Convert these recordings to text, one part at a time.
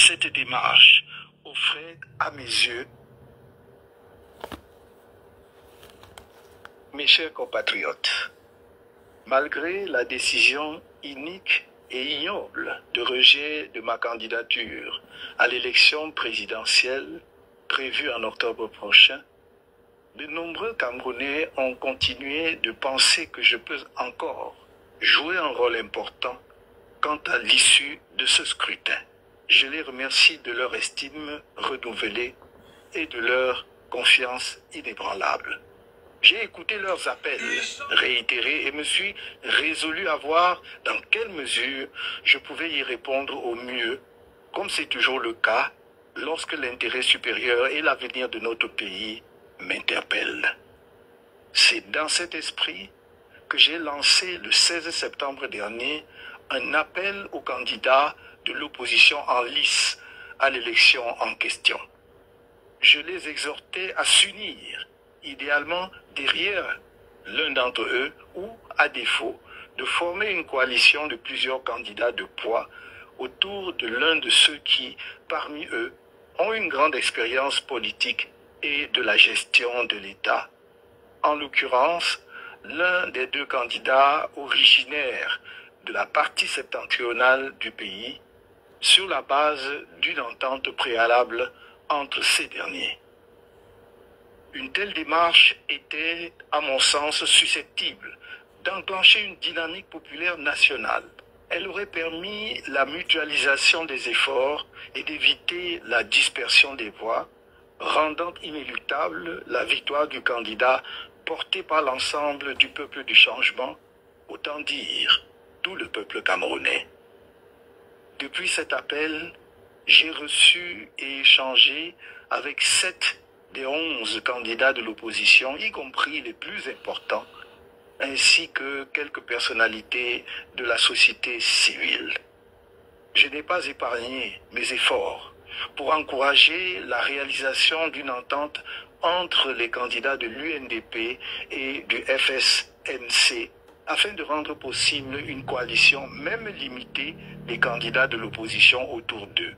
Cette démarche offrait, à mes yeux, mes chers compatriotes, malgré la décision inique et ignoble de rejet de ma candidature à l'élection présidentielle prévue en octobre prochain, de nombreux Camerounais ont continué de penser que je peux encore jouer un rôle important quant à l'issue de ce scrutin. Je les remercie de leur estime renouvelée et de leur confiance inébranlable. J'ai écouté leurs appels réitérés et me suis résolu à voir dans quelle mesure je pouvais y répondre au mieux, comme c'est toujours le cas lorsque l'intérêt supérieur et l'avenir de notre pays m'interpellent. C'est dans cet esprit que j'ai lancé le 16 septembre dernier un appel aux candidats de l'opposition en lice à l'élection en question. Je les exhortais à s'unir, idéalement derrière l'un d'entre eux ou, à défaut, de former une coalition de plusieurs candidats de poids autour de l'un de ceux qui, parmi eux, ont une grande expérience politique et de la gestion de l'État. En l'occurrence, l'un des deux candidats originaires de la partie septentrionale du pays, sur la base d'une entente préalable entre ces derniers. Une telle démarche était, à mon sens, susceptible d'enclencher une dynamique populaire nationale. Elle aurait permis la mutualisation des efforts et d'éviter la dispersion des voix, rendant inéluctable la victoire du candidat porté par l'ensemble du peuple du changement, autant dire tout le peuple camerounais. Depuis cet appel, j'ai reçu et échangé avec 7 des 11 candidats de l'opposition, y compris les plus importants, ainsi que quelques personnalités de la société civile. Je n'ai pas épargné mes efforts pour encourager la réalisation d'une entente entre les candidats de l'UNDP et du FSNC afin de rendre possible une coalition, même limitée, des candidats de l'opposition autour d'eux.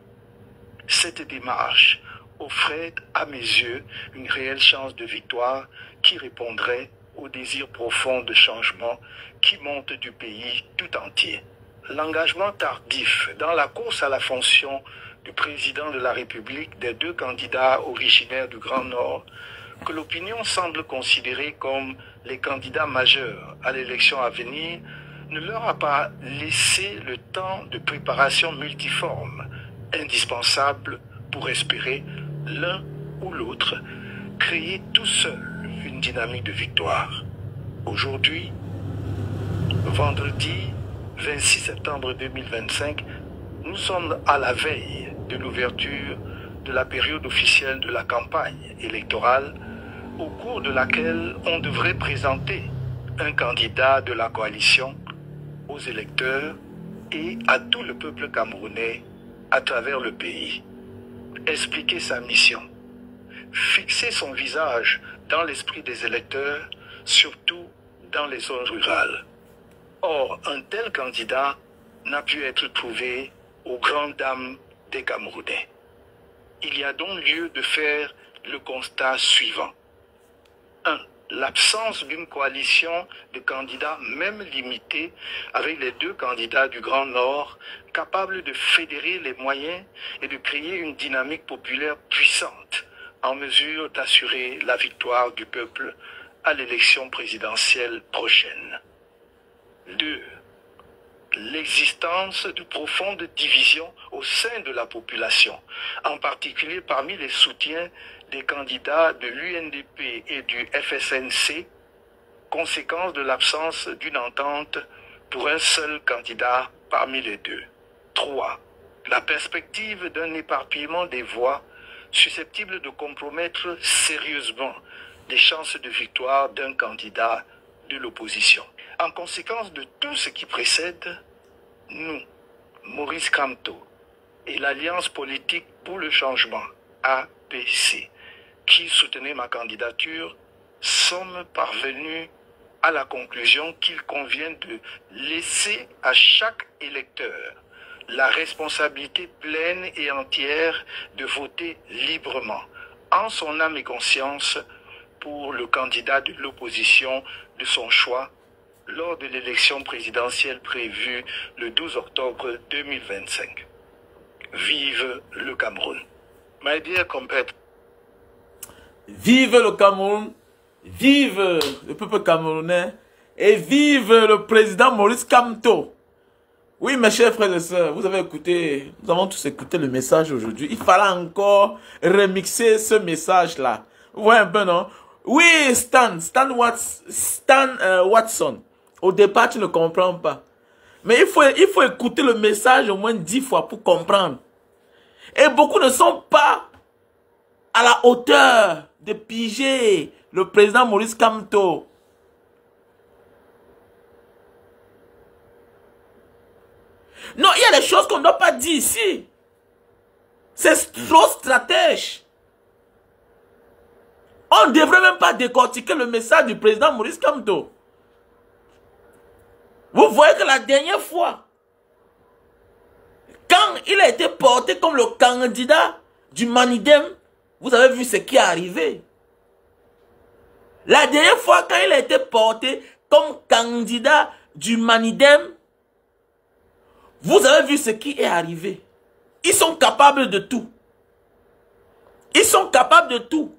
Cette démarche offrait, à mes yeux, une réelle chance de victoire qui répondrait au désir profond de changement qui monte du pays tout entier. L'engagement tardif dans la course à la fonction du président de la République des deux candidats originaires du Grand Nord, que l'opinion semble considérer comme les candidats majeurs à l'élection à venir, ne leur a pas laissé le temps de préparation multiforme, indispensable pour espérer l'un ou l'autre créer tout seul une dynamique de victoire. Aujourd'hui, vendredi 26 septembre 2025, nous sommes à la veille de l'ouverture de la période officielle de la campagne électorale, au cours de laquelle on devrait présenter un candidat de la coalition aux électeurs et à tout le peuple camerounais à travers le pays. Expliquer sa mission, fixer son visage dans l'esprit des électeurs, surtout dans les zones rurales. Or, un tel candidat n'a pu être trouvé aux grandes dames des Camerounais. Il y a donc lieu de faire le constat suivant. 1. L'absence d'une coalition de candidats, même limitée, avec les deux candidats du Grand Nord, capables de fédérer les moyens et de créer une dynamique populaire puissante, en mesure d'assurer la victoire du peuple à l'élection présidentielle prochaine. 2. L'existence de profondes divisions au sein de la population, en particulier parmi les soutiens des candidats de l'UNDP et du FSNC, conséquence de l'absence d'une entente pour un seul candidat parmi les deux. 3. La perspective d'un éparpillement des voix susceptible de compromettre sérieusement les chances de victoire d'un candidat de l'opposition. En conséquence de tout ce qui précède, nous, Maurice Kamto et l'Alliance politique pour le changement, APC, qui soutenait ma candidature, sommes parvenus à la conclusion qu'il convient de laisser à chaque électeur la responsabilité pleine et entière de voter librement, en son âme et conscience, pour le candidat de l'opposition de son choix lors de l'élection présidentielle prévue le 12 octobre 2025. Vive le Cameroun. My dear compatriots. Vive le Cameroun, vive le peuple camerounais et vive le président Maurice Kamto. Oui, mes chers frères et sœurs, vous avez écouté, nous avons tous écouté le message aujourd'hui. Il fallait encore remixer ce message-là. Vous voyez un peu, non? Oui, Stan Watson. Au départ, tu ne comprends pas. Mais il faut écouter le message au moins 10 fois pour comprendre. Et beaucoup ne sont pas à la hauteur de piger le président Maurice Kamto. Non, il y a des choses qu'on ne doit pas dire ici. C'est trop stratège. On ne devrait même pas décortiquer le message du président Maurice Kamto. Vous voyez que la dernière fois, quand il a été porté comme le candidat du Manidem, vous avez vu ce qui est arrivé. La dernière fois, quand il a été porté comme candidat du Manidem, vous avez vu ce qui est arrivé. Ils sont capables de tout. Ils sont capables de tout.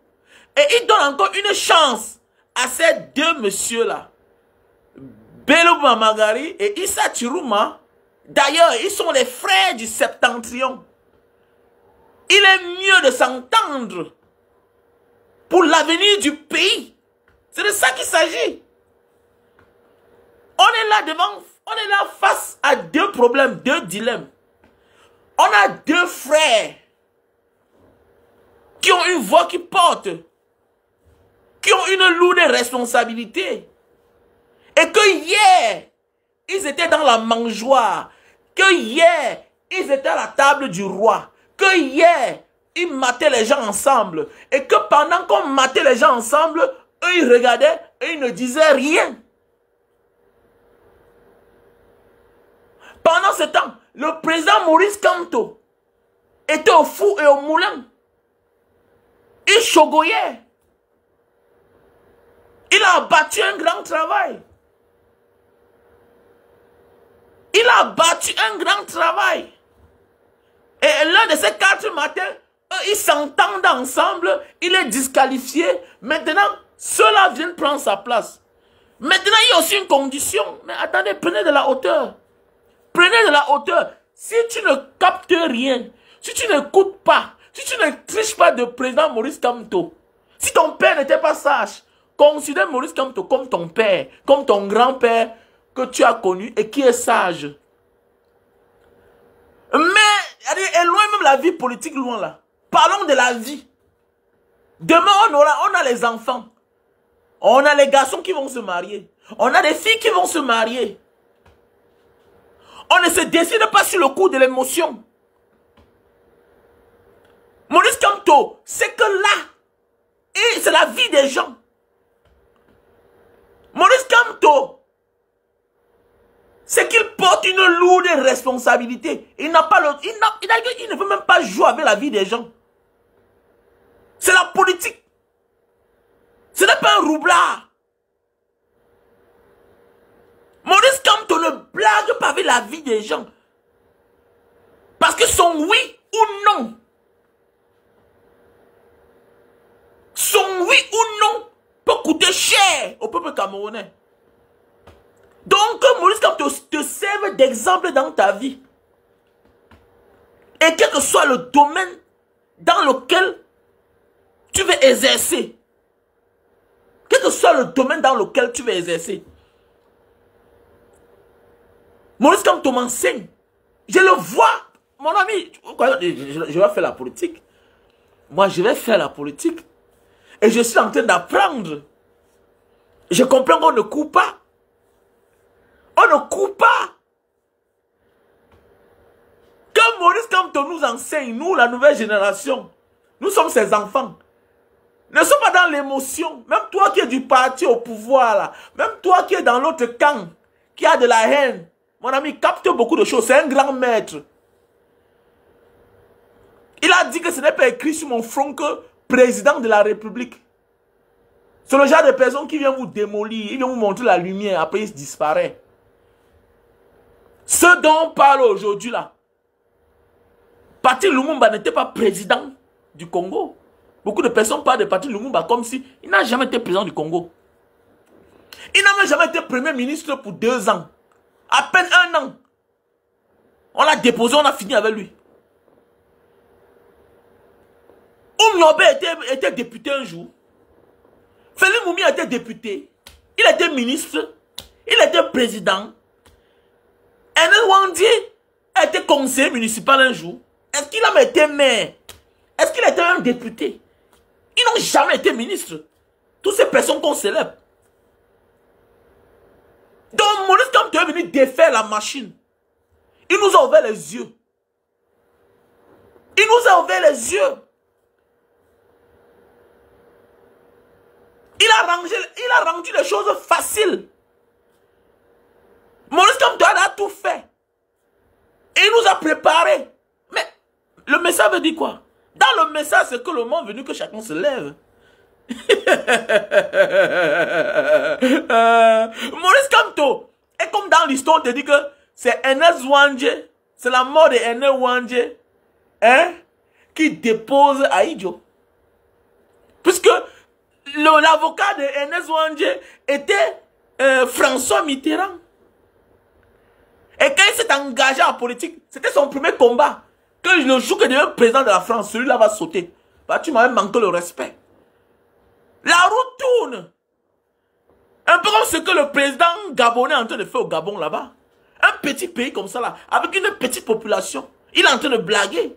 Et ils donnent encore une chance à ces deux messieurs-là. Bello Mamagari et Issa Chiruma. D'ailleurs, ils sont les frères du Septentrion. Il est mieux de s'entendre pour l'avenir du pays. C'est de ça qu'il s'agit. On est là devant, on est là face à deux problèmes, deux dilemmes. On a deux frères qui ont une voix qui porte, qui ont une lourde responsabilité. Et que hier, ils étaient dans la mangeoire. Que hier, ils étaient à la table du roi. Que hier, ils mataient les gens ensemble. Et que pendant qu'on matait les gens ensemble, eux, ils regardaient et ils ne disaient rien. Pendant ce temps, le président Maurice Kamto était au four et au moulin. Il chogoyait. Il a abattu un grand travail. Il a battu un grand travail. Et l'un de ces 4 matins, eux, ils s'entendent ensemble. Il est disqualifié. Maintenant, ceux-là viennent prendre sa place. Maintenant, il y a aussi une condition. Mais attendez, prenez de la hauteur. Prenez de la hauteur. Si tu ne captes rien, si tu n'écoutes pas, si tu ne triches pas de président Maurice Kamto, si ton père n'était pas sage, considère Maurice Kamto comme ton père, comme ton grand-père que tu as connu et qui est sage. Mais, éloigne même la vie politique loin là. Parlons de la vie. Demain, on a les enfants. On a les garçons qui vont se marier. On a des filles qui vont se marier. On ne se décide pas sur le coup de l'émotion. Maurice Kamto, c'est que là, c'est la vie des gens. Maurice Kamto, c'est qu'il porte une lourde responsabilité. Il n'a pas il ne veut même pas jouer avec la vie des gens. C'est la politique. Ce n'est pas un roublard. Maurice Kamto ne blague pas avec la vie des gens. Parce que son oui ou non, peut coûter cher au peuple camerounais. Donc, Maurice Kamto te serve d'exemple dans ta vie. Et quel que soit le domaine dans lequel tu veux exercer, quel que soit le domaine dans lequel tu veux exercer, Maurice Kamto m'enseigne. Je le vois. Mon ami, je vais faire la politique. Moi, je vais faire la politique. Et je suis en train d'apprendre. Je comprends qu'on ne coupe pas. On ne coupe pas. Quand Maurice Kamto nous enseigne, nous, la nouvelle génération, nous sommes ses enfants. Ne sommes pas dans l'émotion. Même toi qui es du parti au pouvoir, là, même toi qui es dans l'autre camp, qui a de la haine, mon ami, capte beaucoup de choses. C'est un grand maître. Il a dit que ce n'est pas écrit sur mon front que président de la République. C'est le genre de personne qui vient vous démolir, il vient vous montrer la lumière, après il disparaît. Ce dont on parle aujourd'hui là, Patrice Lumumba n'était pas président du Congo. Beaucoup de personnes parlent de Patrice Lumumba comme si il n'a jamais été président du Congo. Il n'a même jamais été premier ministre pour 2 ans. À peine 1 an. On l'a déposé, on a fini avec lui. Oumyobé était député un jour. Félix Moumi a été député. Il était ministre. Il était président. Ernest Wandi a été conseiller municipal un jour. Est-ce qu'il a même été maire? Est-ce qu'il était un député? Ils n'ont jamais été ministres. Toutes ces personnes qu'on célèbre. Donc, Maurice Kamto est venu défaire la machine. Il nous a ouvert les yeux. Il nous a ouvert les yeux. Il a rendu les choses faciles. Maurice Kamto a tout fait. Et il nous a préparé. Mais le message veut dire quoi? Dans le message, c'est que le moment venu que chacun se lève. Maurice Kamto est comme dans l'histoire, on te dit que c'est Ernest Wandje, c'est la mort de Ernest Wandje, hein, qui dépose Ahidjo. Puisque l'avocat de Ernest Wandje était François Mitterrand. Et quand il s'est engagé en politique, c'était son premier combat. Que le jour que il devient président de la France, celui-là va sauter. Bah, tu m'as manqué le respect. La roue tourne. Un peu comme ce que le président gabonais est en train de faire au Gabon là-bas. Un petit pays comme ça là, avec une petite population. Il est en train de blaguer.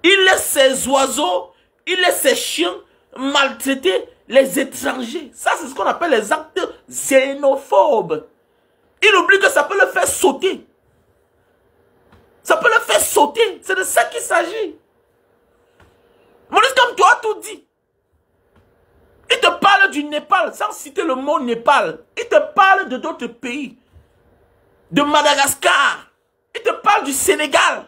Il laisse ses oiseaux, il laisse ses chiens maltraiter les étrangers. Ça, c'est ce qu'on appelle les actes xénophobes. Il oublie que ça peut le faire sauter. Ça peut le faire sauter. C'est de ça qu'il s'agit. Maurice Kamto a tout dit. Il te parle du Népal, sans citer le mot Népal. Il te parle de d'autres pays. De Madagascar. Il te parle du Sénégal.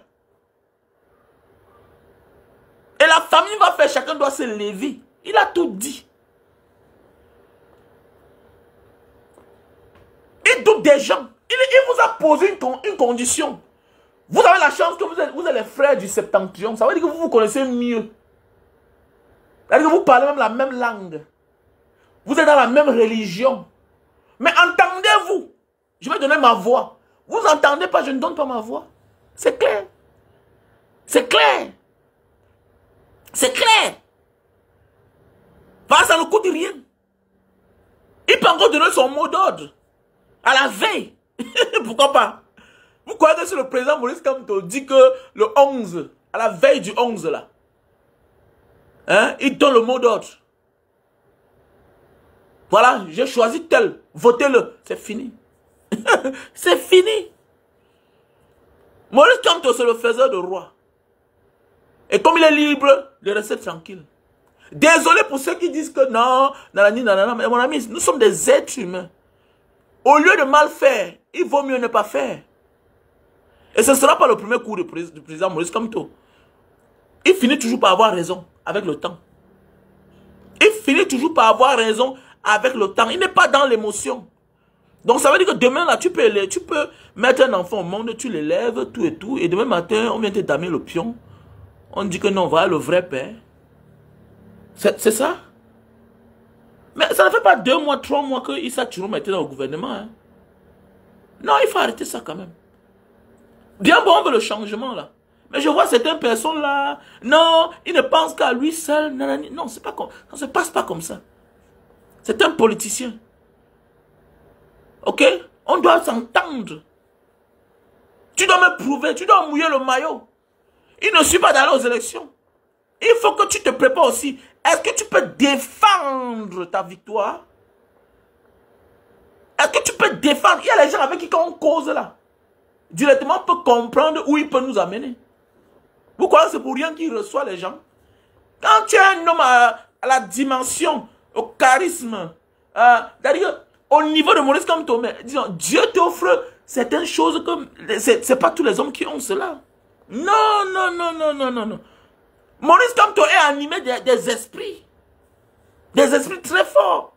Et la famille va faire, chacun doit se lever. Il a tout dit. Il doute des gens. Il vous a posé une condition. Vous avez la chance que vous êtes les frères du Septentrion. Ça veut dire que vous vous connaissez mieux. Ça veut dire que vous parlez même la même langue. Vous êtes dans la même religion. Mais entendez-vous. Je vais donner ma voix. Vous n'entendez pas, je ne donne pas ma voix. C'est clair. C'est clair. C'est clair. Parce que ça ne coûte rien. Il peut encore donner son mot d'ordre. À la veille. Pourquoi pas? Vous croyez que si le président Maurice Kamto dit que le 11, à la veille du 11 là, hein, il donne le mot d'ordre. Voilà, j'ai choisi tel, votez-le. C'est fini. C'est fini. Maurice Kamto, c'est le faiseur de roi. Et comme il est libre, de rester tranquille. Désolé pour ceux qui disent que non, nanani, nanana, mais mon ami, nous sommes des êtres humains. Au lieu de mal faire, il vaut mieux ne pas faire. Et ce ne sera pas le premier coup du président Maurice Kamto. Il finit toujours par avoir raison avec le temps. Il finit toujours par avoir raison avec le temps. Il n'est pas dans l'émotion. Donc ça veut dire que demain, là, tu peux mettre un enfant au monde, tu l'élèves, tout et tout. Et demain matin, on vient te damer le pion. On dit que non, voilà le vrai père. C'est ça? Mais ça ne fait pas 2 mois, 3 mois que Issa Tchouroum était dans le gouvernement. Hein. Non, il faut arrêter ça quand même. Bien bon, on veut le changement là. Mais je vois certaines personnes là. Non, ils ne pensent qu'à lui seul. Non, c'est pas comme, ça ne se passe pas comme ça. C'est un politicien. Ok? On doit s'entendre. Tu dois me prouver, tu dois mouiller le maillot. Il ne suit pas d'aller aux élections. Il faut que tu te prépares aussi. Est-ce que tu peux défendre ta victoire? Est-ce que tu peux défendre? Il y a les gens avec qui on cause là. Directement, on peut comprendre où il peut nous amener. Vous croyez que c'est pour rien qu'il reçoit les gens? Quand tu es un homme à la dimension, au charisme, c'est-à-dire au niveau de Maurice Kamto, disons, Dieu t'offre certaines choses comme... C'est pas tous les hommes qui ont cela. Non, non, non, non, non, non, non. Maurice Kamto est animé des esprits. Des esprits très forts.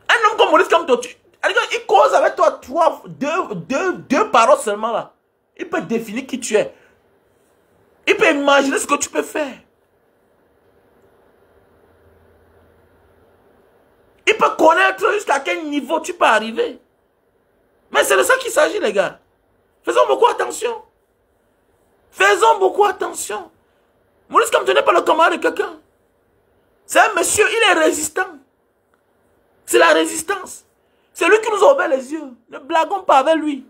Un homme comme Maurice Kamto, il cause avec toi deux paroles seulement là. Il peut définir qui tu es. Il peut imaginer ce que tu peux faire. Il peut connaître jusqu'à quel niveau tu peux arriver. Mais c'est de ça qu'il s'agit, les gars. Faisons beaucoup attention. Faisons beaucoup attention. Maurice Kamto n'est pas le camarade de quelqu'un. C'est un monsieur, il est résistant. C'est la résistance. C'est lui qui nous a ouvert les yeux. Ne blaguons pas avec lui.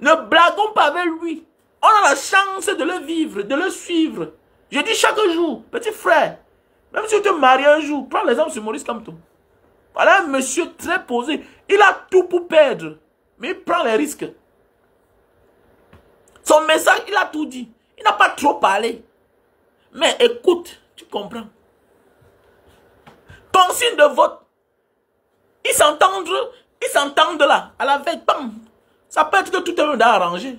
Ne blaguons pas avec lui. On a la chance de le vivre, de le suivre. Je dis chaque jour, petit frère, même si tu te maries un jour, prends l'exemple sur Maurice Kamto. Voilà un monsieur très posé. Il a tout pour perdre, mais il prend les risques. Son message, il a tout dit. Il n'a pas trop parlé. Mais écoute, tu comprends. Consigne de vote. Ils s'entendent là, à la veille, bam. Ça peut être que tout est monde arrangé.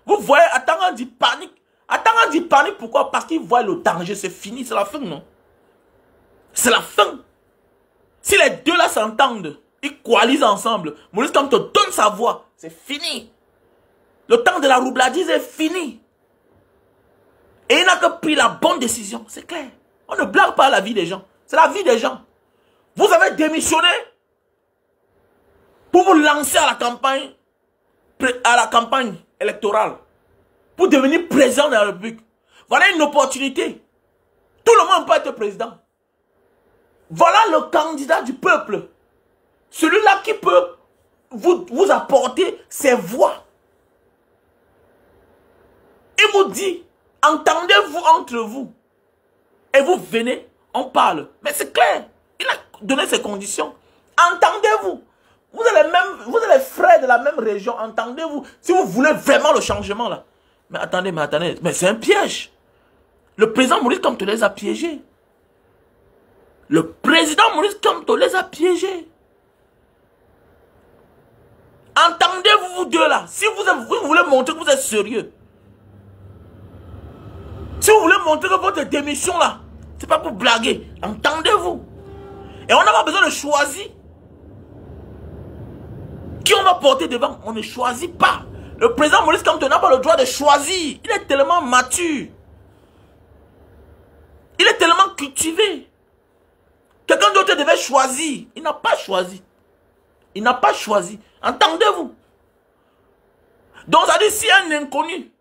Vous voyez, Atanga dit panique. Atanga dit panique, pourquoi? Parce qu'il voit le danger, c'est fini, c'est la fin, non? C'est la fin. Si les deux là s'entendent, ils coalisent ensemble, Maurice Kamto donne sa voix, c'est fini. Le temps de la roubladise est fini. Et il n'a que pris la bonne décision, c'est clair. On ne blague pas la vie des gens, c'est la vie des gens. Vous avez démissionné pour vous lancer à la campagne électorale, pour devenir président de la République. Voilà une opportunité. Tout le monde peut être président. Voilà le candidat du peuple. Celui-là qui peut vous apporter ses voix. Il vous dit, entendez-vous entre vous. Et vous venez, on parle. Mais c'est clair. Il a donné ses conditions. Entendez-vous. Vous êtes les frères de la même région. Entendez-vous. Si vous voulez vraiment le changement là. Mais attendez. Mais c'est un piège. Le président Maurice Kamto les a piégés. Le président Maurice Kamto les a piégés. Entendez-vous vous deux là. Si vous voulez montrer que vous êtes sérieux. Si vous voulez montrer que votre démission là, c'est pas pour blaguer. Entendez-vous. Et on n'a pas besoin de choisir. Qui on va porter devant? On ne choisit pas. Le président Maurice Kamto n'a pas le droit de choisir. Il est tellement mature. Il est tellement cultivé. Quelqu'un d'autre devait choisir. Il n'a pas choisi. Il n'a pas choisi. Entendez-vous? Donc ça dit, si un inconnu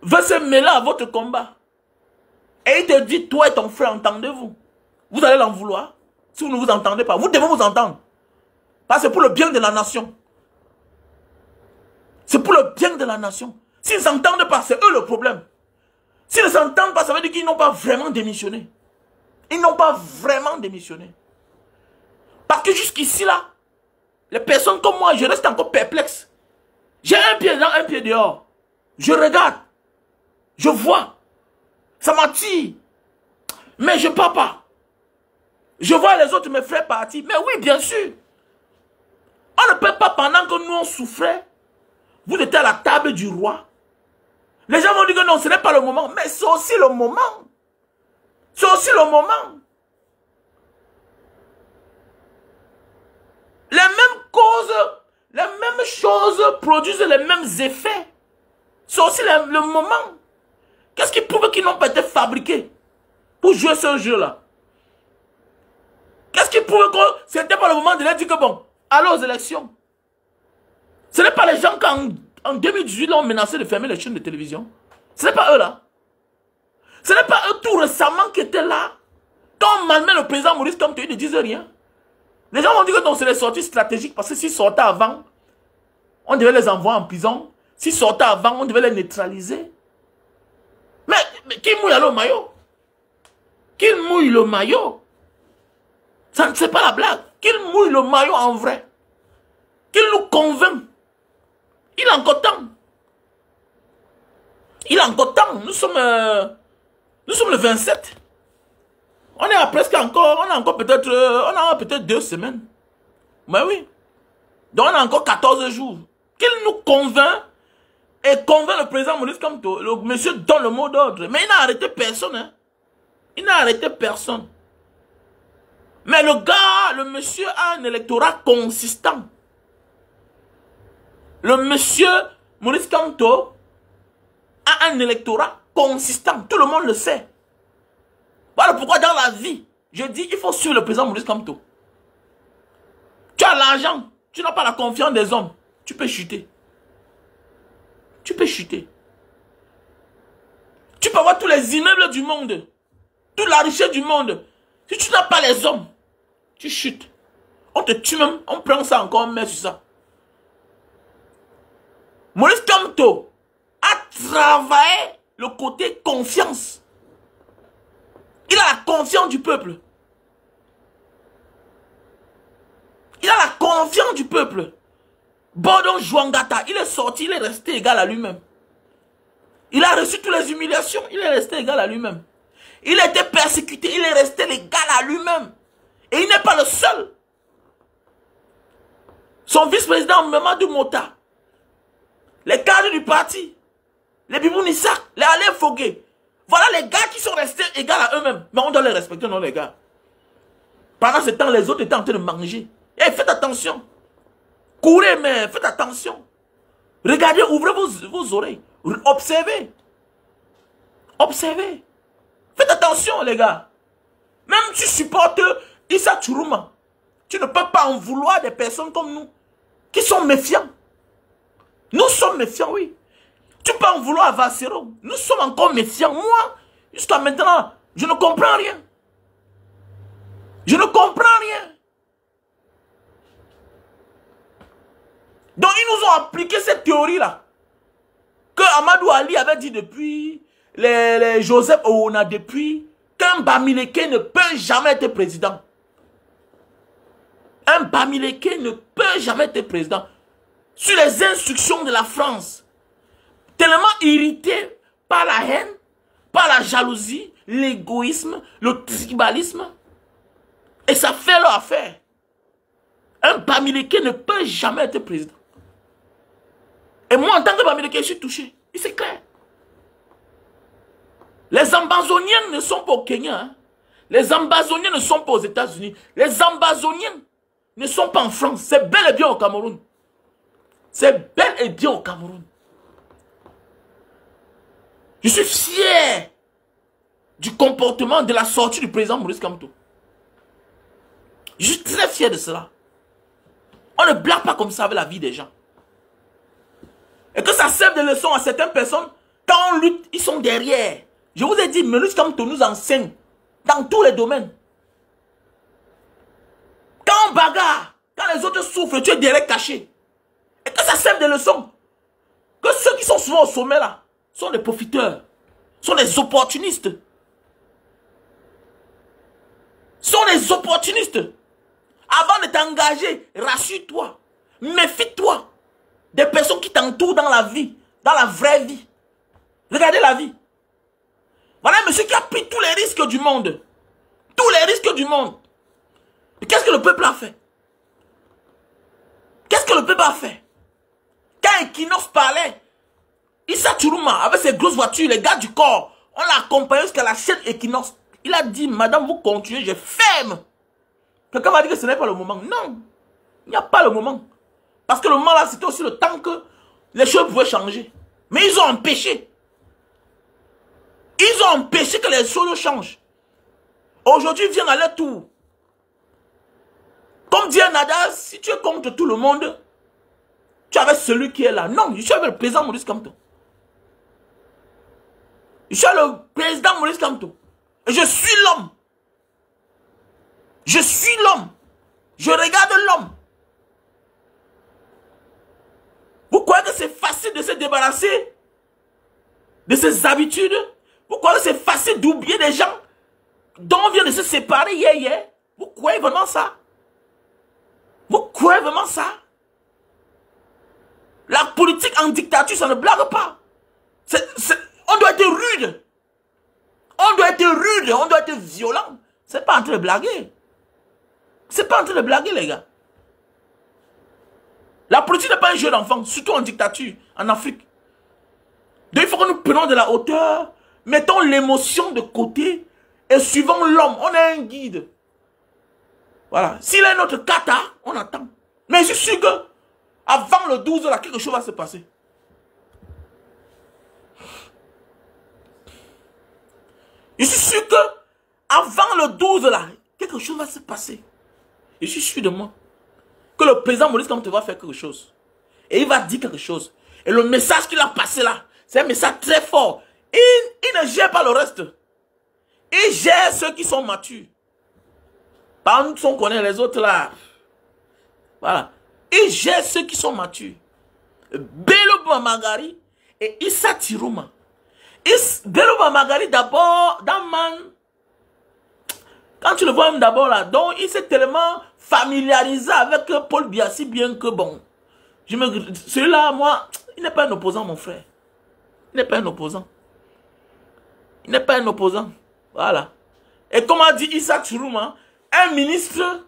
veut se mêler à votre combat, et il te dit, toi et ton frère, entendez-vous? Vous allez l'en vouloir. Si vous ne vous entendez pas, vous devez vous entendre. Parce que c'est pour le bien de la nation. C'est pour le bien de la nation. S'ils ne s'entendent pas, c'est eux le problème. S'ils ne s'entendent pas, ça veut dire qu'ils n'ont pas vraiment démissionné. Ils n'ont pas vraiment démissionné. Parce que jusqu'ici là, les personnes comme moi, je reste encore perplexe. J'ai un pied dedans, un pied dehors. Je regarde. Je vois. Ça m'attire. Mais je ne pars pas. Je vois les autres, mes frères, partir. Mais oui, bien sûr. On ne peut pas, pendant que nous on souffrait, vous étiez à la table du roi. Les gens vont dire que non, ce n'est pas le moment. Mais c'est aussi le moment. C'est aussi le moment. Les mêmes causes, les mêmes choses produisent les mêmes effets. C'est aussi le moment. Qu'est-ce qui prouve qu'ils n'ont pas été fabriqués pour jouer ce jeu-là? Qu'est-ce qui prouve que ce n'était pas le moment de leur dire que bon, allez aux élections? Ce n'est pas les gens qui en 2018 ont menacé de fermer les chaînes de télévision. Ce n'est pas eux là. Ce n'est pas eux tout récemment qui étaient là. Quand on malmet le président Maurice Kamto, ils ne disent rien. Les gens vont dire que non, c'est les sorties stratégiques parce que s'ils sortaient avant, on devait les envoyer en prison. S'ils sortaient avant, on devait les neutraliser. Mais qui mouille le maillot? Qui mouille le maillot? Ça ne c'est pas la blague. Qu'il mouille le maillot en vrai. Qu'il nous convainc. Il a encore temps. Il a encore temps. Nous sommes le 27. On est à presque encore. On a encore peut-être. On a peut-être 2 semaines. Mais oui. Donc on a encore 14 jours. qu'il nous convainc et convainc le président Maurice Kamto. Le monsieur donne le mot d'ordre. Mais il n'a arrêté personne. Hein. Il n'a arrêté personne. Mais le monsieur a un électorat consistant. Le monsieur Maurice Kamto a un électorat consistant. Tout le monde le sait. Voilà pourquoi dans la vie, je dis, il faut suivre le président Maurice Kamto. Tu as l'argent, tu n'as pas la confiance des hommes, tu peux chuter. Tu peux chuter. Tu peux avoir tous les immeubles du monde, toute la richesse du monde. Si tu n'as pas les hommes, tu chutes. On te tue même, on prend ça encore, on met sur ça. Maurice Kamto a travaillé le côté confiance. Il a la confiance du peuple. Il a la confiance du peuple. Bodon Jouangata, il est sorti, il est resté égal à lui-même. Il a reçu toutes les humiliations, il est resté égal à lui-même. Il a été persécuté, il est resté égal à lui-même. Et il n'est pas le seul. Son vice-président Mamadou Mota, les cadres du parti, les Bibounissa, les Alain Fogué, voilà les gars qui sont restés égaux à eux-mêmes. Mais on doit les respecter, non les gars. Pendant ce temps, les autres étaient en train de manger. Et faites attention. Courez, mais faites attention. Regardez, ouvrez vos oreilles. Observez. Observez. Faites attention, les gars. Même si tu supportes Issa Chourouma, tu ne peux pas en vouloir des personnes comme nous, qui sont méfiants. Nous sommes méfiants, oui. Tu peux en vouloir à Vassero. Nous sommes encore méfiants. Moi, jusqu'à maintenant, je ne comprends rien. Je ne comprends rien. Donc, ils nous ont appliqué cette théorie-là. Que Amadou Ali avait dit depuis, les Joseph Ouna depuis, qu'un Bamileke ne peut jamais être président. Un Bamileke ne peut jamais être président. Sur les instructions de la France. Tellement irrité par la haine, par la jalousie, l'égoïsme, le tribalisme. Et ça fait leur affaire. Un Bamileke ne peut jamais être président. Et moi, en tant que Bamileke, je suis touché. Et c'est clair. Les Ambazoniens ne sont pas au Kenya. Hein. Les Ambazoniens ne sont pas aux États-Unis. Les Ambazoniens ne sont pas en France. C'est bel et bien au Cameroun. C'est bel et bien au Cameroun. Je suis fier du comportement, de la sortie du président Maurice Kamto. Je suis très fier de cela. On ne blague pas comme ça avec la vie des gens. Et que ça serve de leçon à certaines personnes, quand on lutte, ils sont derrière. Je vous ai dit, Maurice Kamto nous enseigne dans tous les domaines. Quand on bagarre, quand les autres souffrent, tu es derrière caché. Et que ça serve de leçon. Que ceux qui sont souvent au sommet là, sont des profiteurs, sont des opportunistes. Sont des opportunistes. Avant de t'engager, rassure-toi, méfie-toi des personnes qui t'entourent dans la vie, dans la vraie vie. Regardez la vie. Voilà un monsieur qui a pris tous les risques du monde. Tous les risques du monde. Et qu'est-ce que le peuple a fait? Qu'est-ce que le peuple a fait? Quand Equinox parlait, Issa Chourouma, avec ses grosses voitures, les gars du corps, on l'a accompagné jusqu'à la chaîne Equinox. Il a dit, madame, vous continuez, je ferme. Quelqu'un m'a dit que ce n'est pas le moment. Non, il n'y a pas le moment. Parce que le moment là, c'était aussi le temps que les choses pouvaient changer. Mais ils ont empêché. Ils ont empêché que les choses changent. Aujourd'hui, viens à leur tour. Comme dit Nada, si tu es contre tout le monde, tu es avec celui qui est là. Non, je suis avec le président Maurice Kamto. Je suis le président Maurice Kamto. Et je suis l'homme. Je suis l'homme. Je regarde l'homme. Vous croyez que c'est facile de se débarrasser de ses habitudes? Vous croyez que c'est facile d'oublier des gens dont on vient de se séparer hier? Vous croyez vraiment ça? Vous croyez vraiment ça? La politique en dictature, ça ne blague pas. On doit être rude. On doit être rude, on doit être violent. C'est pas en train de blaguer. C'est pas en train de blaguer, les gars. La politique n'est pas un jeu d'enfant, surtout en dictature, en Afrique. Donc il faut que nous prenions de la hauteur, mettons l'émotion de côté et suivons l'homme. On a un guide. Voilà. S'il est notre kata, on attend. Mais je suis sûr que avant le 12, là, quelque chose va se passer. Je suis sûr que avant le 12, là, quelque chose va se passer. Je suis sûr de moi. Que le président Maurice Kamto va faire quelque chose. Et il va dire quelque chose. Et le message qu'il a passé là, c'est un message très fort. Il ne gère pas le reste. Il gère ceux qui sont matures. Par nous, on connaît les autres là. Voilà. Il gère ceux qui sont matures. Bello Bamagari et Issa Tirouma. Bello Bamagari d'abord, dans Man. Quand tu le vois même d'abord là, donc il s'est tellement familiarisé avec Paul Biya, si bien que bon. Celui-là, moi, il n'est pas un opposant, mon frère. Il n'est pas un opposant. Il n'est pas un opposant. Voilà. Et comme a dit Issa Tirouma, un ministre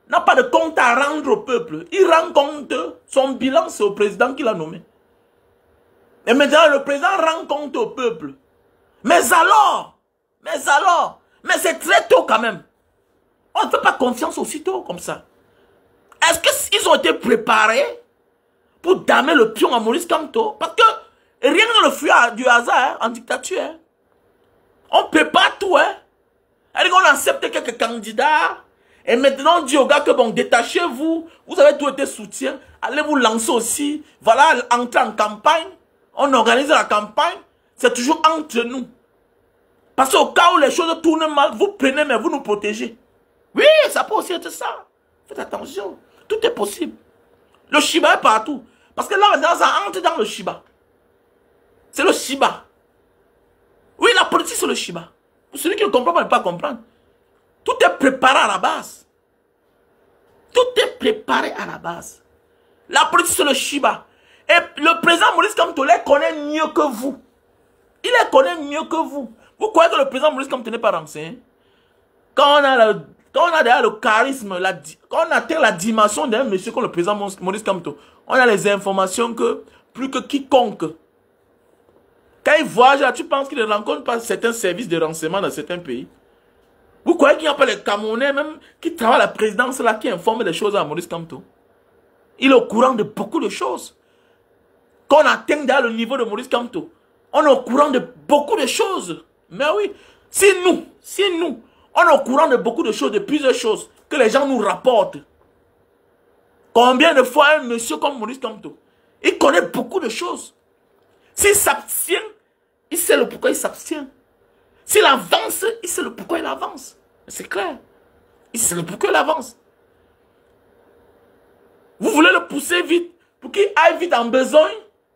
n'a pas de compte à rendre au peuple. Il rend compte, son bilan, c'est au président qui l'a nommé. Et maintenant, le président rend compte au peuple. Mais c'est très tôt quand même. On ne fait pas confiance aussitôt comme ça. Est-ce qu'ils ont été préparés pour damer le pion à Maurice Kamto? Parce que rien dans le flux du hasard, hein, en dictature. Hein. On prépare tout. Hein. On accepte quelques candidats. Et maintenant, on dit aux gars que bon, détachez-vous. Vous avez tout été soutien. Allez vous lancer aussi. Voilà, entrer en campagne. On organise la campagne. C'est toujours entre nous. Parce qu'au cas où les choses tournent mal, vous prenez, mais vous nous protégez. Oui, ça peut aussi être ça. Faites attention. Tout est possible. Le Shiba est partout. Parce que là, maintenant, ça entre dans le Shiba. C'est le Shiba. Oui, la politique, c'est le Shiba. Pour celui qui ne comprend pas, ne pas comprendre. Tout est préparé à la base. Tout est préparé à la base. La politique, c'est le Shiba. Et le président Maurice Kamto les connaît mieux que vous. Il les connaît mieux que vous. Vous croyez que le président Maurice Kamto n'est pas renseigné? Quand on a derrière le charisme, quand on atteint la dimension d'un monsieur comme le président Maurice Kamto, on a les informations que plus que quiconque. Quand il voyage là, tu penses qu'il ne rencontre pas certains services de renseignement dans certains pays? Vous croyez qu'il n'y a pas les Camerounais même qui travaillent à la présidence là, qui informent des choses à Maurice Kamto? Il est au courant de beaucoup de choses. Quand on atteint derrière le niveau de Maurice Kamto, on est au courant de beaucoup de choses. Mais oui, si nous, on est au courant de beaucoup de choses, de plusieurs choses, que les gens nous rapportent. Combien de fois un monsieur comme Maurice Kamto, il connaît beaucoup de choses. S'il s'abstient, il sait le pourquoi il s'abstient. S'il avance, il sait le pourquoi il avance. C'est clair. Il sait le pourquoi il avance. Vous voulez le pousser vite, pour qu'il aille vite en besoin,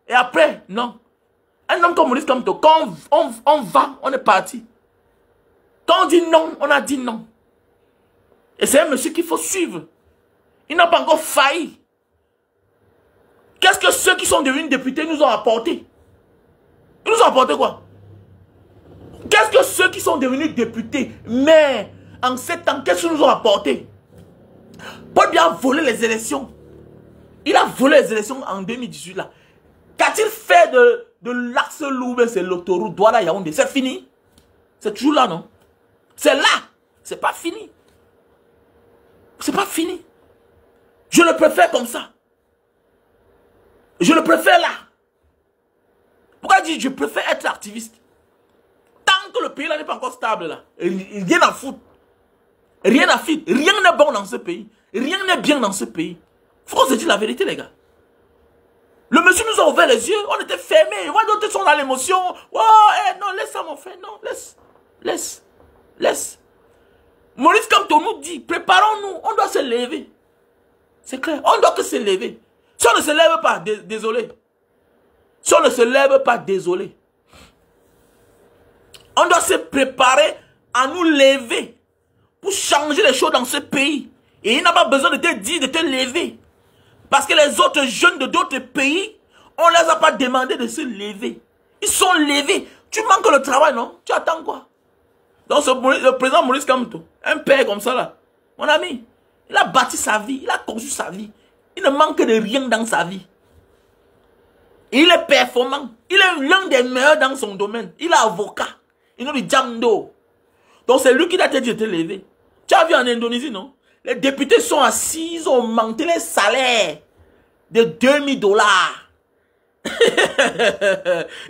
et après, non. Un homme comme Maurice Kamto, quand on va, on est parti. Quand on dit non, on a dit non. Et c'est un monsieur qu'il faut suivre. Il n'a pas encore failli. Qu'est-ce que ceux qui sont devenus députés nous ont apporté? Ils nous ont apporté quoi? Qu'est-ce que ceux qui sont devenus députés, mais en 7 ans, qu'est-ce qu'ils nous ont apporté? Paul Biya a volé les élections. Il a volé les élections en 2018 là. Qu'a-t-il fait de l'axe Loubé, c'est l'autoroute Douala-Yaoundé? C'est fini? C'est toujours là, non? C'est là. C'est pas fini. C'est pas fini. Je le préfère comme ça. Je le préfère là. Pourquoi dire je préfère être activiste? Tant que le pays là n'est pas encore stable là. Rien à foutre. Rien à foutre. Rien n'est bon dans ce pays. Rien n'est bien dans ce pays. Faut qu'on se dise la vérité, les gars. Le monsieur nous a ouvert les yeux. On était fermés. Ouais, d'autres sont dans l'émotion. Oh, non, laisse ça, mon frère. Non, laisse. Maurice Kamto nous dit, préparons-nous. On doit se lever. C'est clair. On doit que se lever. Si on ne se lève pas, désolé. Si on ne se lève pas, désolé. On doit se préparer à nous lever pour changer les choses dans ce pays. Et il n'a pas besoin de te dire de te lever. Parce que les autres jeunes de d'autres pays, on ne les a pas demandé de se lever. Ils sont levés. Tu manques le travail, non? Tu attends quoi? Donc le président Maurice Kamto, un père comme ça là, mon ami, il a bâti sa vie, il a conçu sa vie. Il ne manque de rien dans sa vie. Il est performant. Il est l'un des meilleurs dans son domaine. Il est avocat. Il est du Jamdo. Donc c'est lui qui a dit de te lever. Tu as vu en Indonésie, non? Les députés sont assis, ils ont augmenté les salaires de $2000.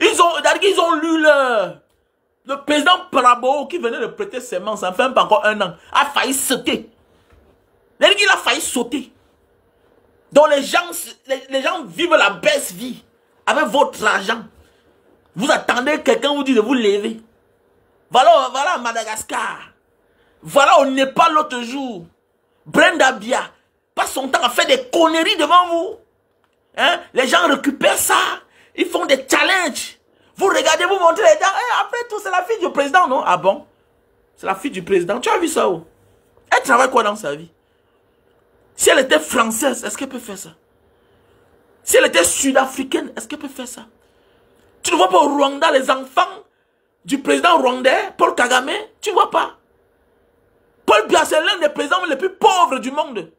ils ont lu le président Prabowo qui venait de prêter serment, ça fait pas encore 1 an, a failli sauter. Il a failli sauter. Donc les gens vivent la baisse vie avec votre argent. Vous attendez quelqu'un vous dit de vous lever. Voilà Madagascar. Voilà au Népal l'autre jour. Brenda Bia passe son temps à faire des conneries devant vous. Hein? Les gens récupèrent ça. Ils font des challenges. Vous regardez, vous montrez les gens. Après tout, c'est la fille du président, non? Ah bon? C'est la fille du président. Tu as vu ça où? Elle travaille quoi dans sa vie? Si elle était française, est-ce qu'elle peut faire ça? Si elle était sud-africaine, est-ce qu'elle peut faire ça? Tu ne vois pas au Rwanda les enfants du président rwandais, Paul Kagame? Tu ne vois pas? Paul Biya, c'est l'un des présidents les plus pauvres du monde.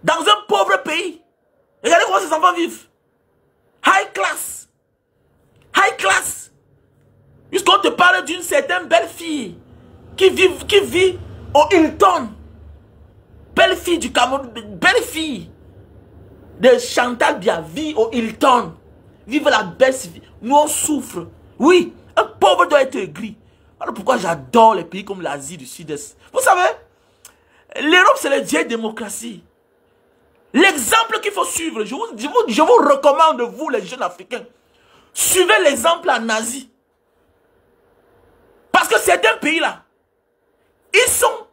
Dans un pauvre pays. Regardez comment ces enfants vivent. High class. High class. Jusqu'on te parle d'une certaine belle fille qui vit au Hilton. Belle fille du Cameroun. Belle fille de Chantal Biya vit au Hilton. Vive la belle vie. Nous on souffre. Oui, un pauvre doit être gris. Alors pourquoi j'adore les pays comme l'Asie du Sud-Est. Vous savez, l'Europe c'est la vieille démocratie. L'exemple qu'il faut suivre, je vous recommande, vous les jeunes Africains, suivez l'exemple en Asie. Parce que certains pays là, ils sont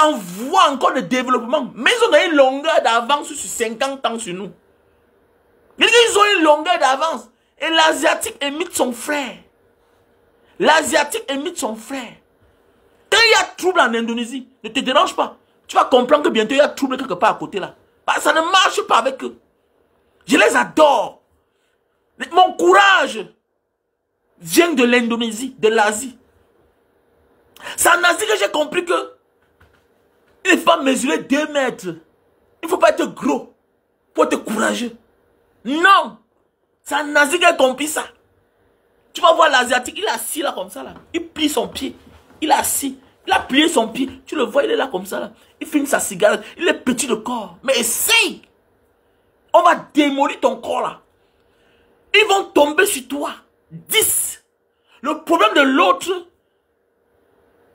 en voie encore de développement, mais ils ont une longueur d'avance sur 50 ans sur nous. Ils ont une longueur d'avance. Et l'Asiatique imite son frère. L'Asiatique imite son frère. Quand il y a trouble en Indonésie, ne te dérange pas. Tu vas comprendre que bientôt il y a trouble quelque part à côté là. Parce que ça ne marche pas avec eux. Je les adore. Mon courage vient de l'Indonésie, de l'Asie. C'est en Asie que j'ai compris que il ne faut pas mesurer 2 mètres. Il ne faut pas être gros pour être courageux. Non. C'est en Asie que j'ai compris ça. Tu vas voir l'Asiatique, il est assis là comme ça là. Il plie son pied. Il est assis. Il a plié son pied. Tu le vois, il est là comme ça là. Il fume sa cigarette. Il est petit de corps. Mais essaye. On va démolir ton corps là. Ils vont tomber sur toi. 10. Le problème de l'autre,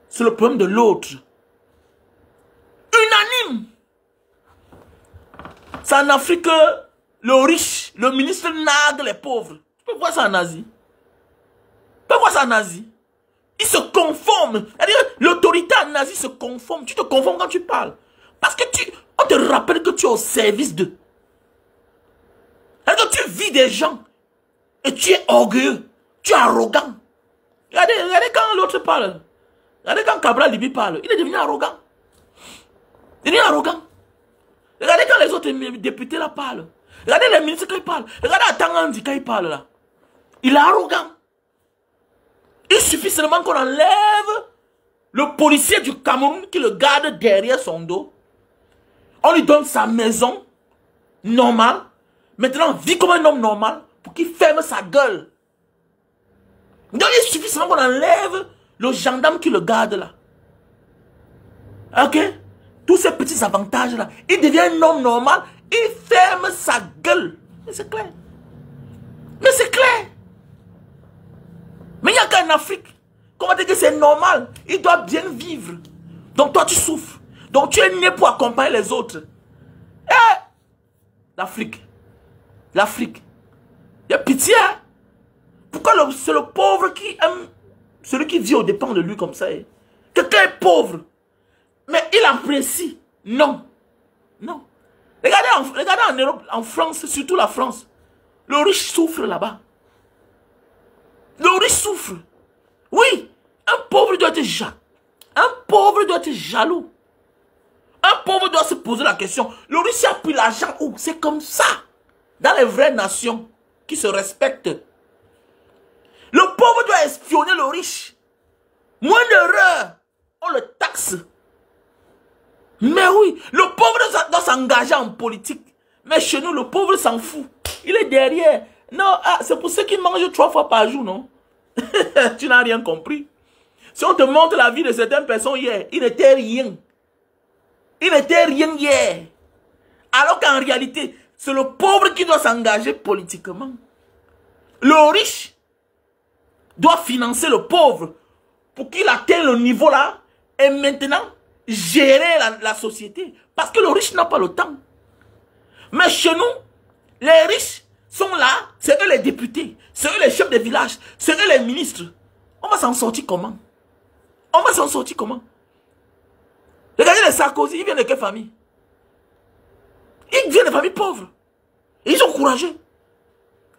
c'est le problème de l'autre. Unanime. C'est en Afrique que le riche, le ministre nargue les pauvres. Tu peux voir ça en Asie. Tu peux voir ça en Asie. Ils se conforment. C'est-à-dire, l'autorité en Asie se conforme. Tu te conformes quand tu parles. Parce que on te rappelle que tu es au service d'eux. C'est-à-dire que tu vis des gens. Et tu es orgueilleux. Tu es arrogant. Regardez quand l'autre parle. Regardez quand Cabral Libi parle. Il est devenu arrogant. Il est devenu arrogant. Regardez quand les autres députés là parlent. Regardez les ministres quand ils parlent. Regardez Atangandi quand il parle là. Il est arrogant. Il suffit seulement qu'on enlève le policier du Cameroun qui le garde derrière son dos. On lui donne sa maison normale. Maintenant, vit comme un homme normal pour qu'il ferme sa gueule. Donc, il suffit seulement qu'on enlève le gendarme qui le garde là. Ok? Tous ces petits avantages là. Il devient un homme normal. Il ferme sa gueule. Mais c'est clair. Mais c'est clair. Mais il n'y a qu'en Afrique. Comment dire que c'est normal? Il doit bien vivre. Donc toi tu souffres. Donc tu es né pour accompagner les autres. Eh! L'Afrique. L'Afrique. Il y a pitié. Hein? Pourquoi c'est le pauvre qui aime celui qui vit aux dépens de lui comme ça? Eh? Quelqu'un est pauvre. Mais il apprécie. Non. Non. Regardez en Europe, en France, surtout la France. Le riche souffre là-bas. Le riche souffre. Oui, un pauvre doit être jaloux. Un pauvre doit être jaloux. Un pauvre doit se poser la question. Le riche a pris l'argent où? C'est comme ça. Dans les vraies nations qui se respectent. Le pauvre doit espionner le riche. Moins d'erreur, on le taxe. Mais oui, le pauvre doit s'engager en politique. Mais chez nous, le pauvre s'en fout. Il est derrière. Non, c'est pour ceux qui mangent 3 fois par jour, non? Tu n'as rien compris. Si on te montre la vie de certaines personnes hier, il n'était rien. Il n'était rien hier. Alors qu'en réalité, c'est le pauvre qui doit s'engager politiquement. Le riche doit financer le pauvre pour qu'il atteigne le niveau là et maintenant gérer la société. Parce que le riche n'a pas le temps. Mais chez nous, les riches sont là, c'est eux les députés, c'est eux les chefs de village, c'est eux les ministres. On va s'en sortir comment? On va s'en sortir comment? Regardez les Sarkozy, ils viennent de quelle famille? Ils viennent de familles pauvres. Et ils sont courageux.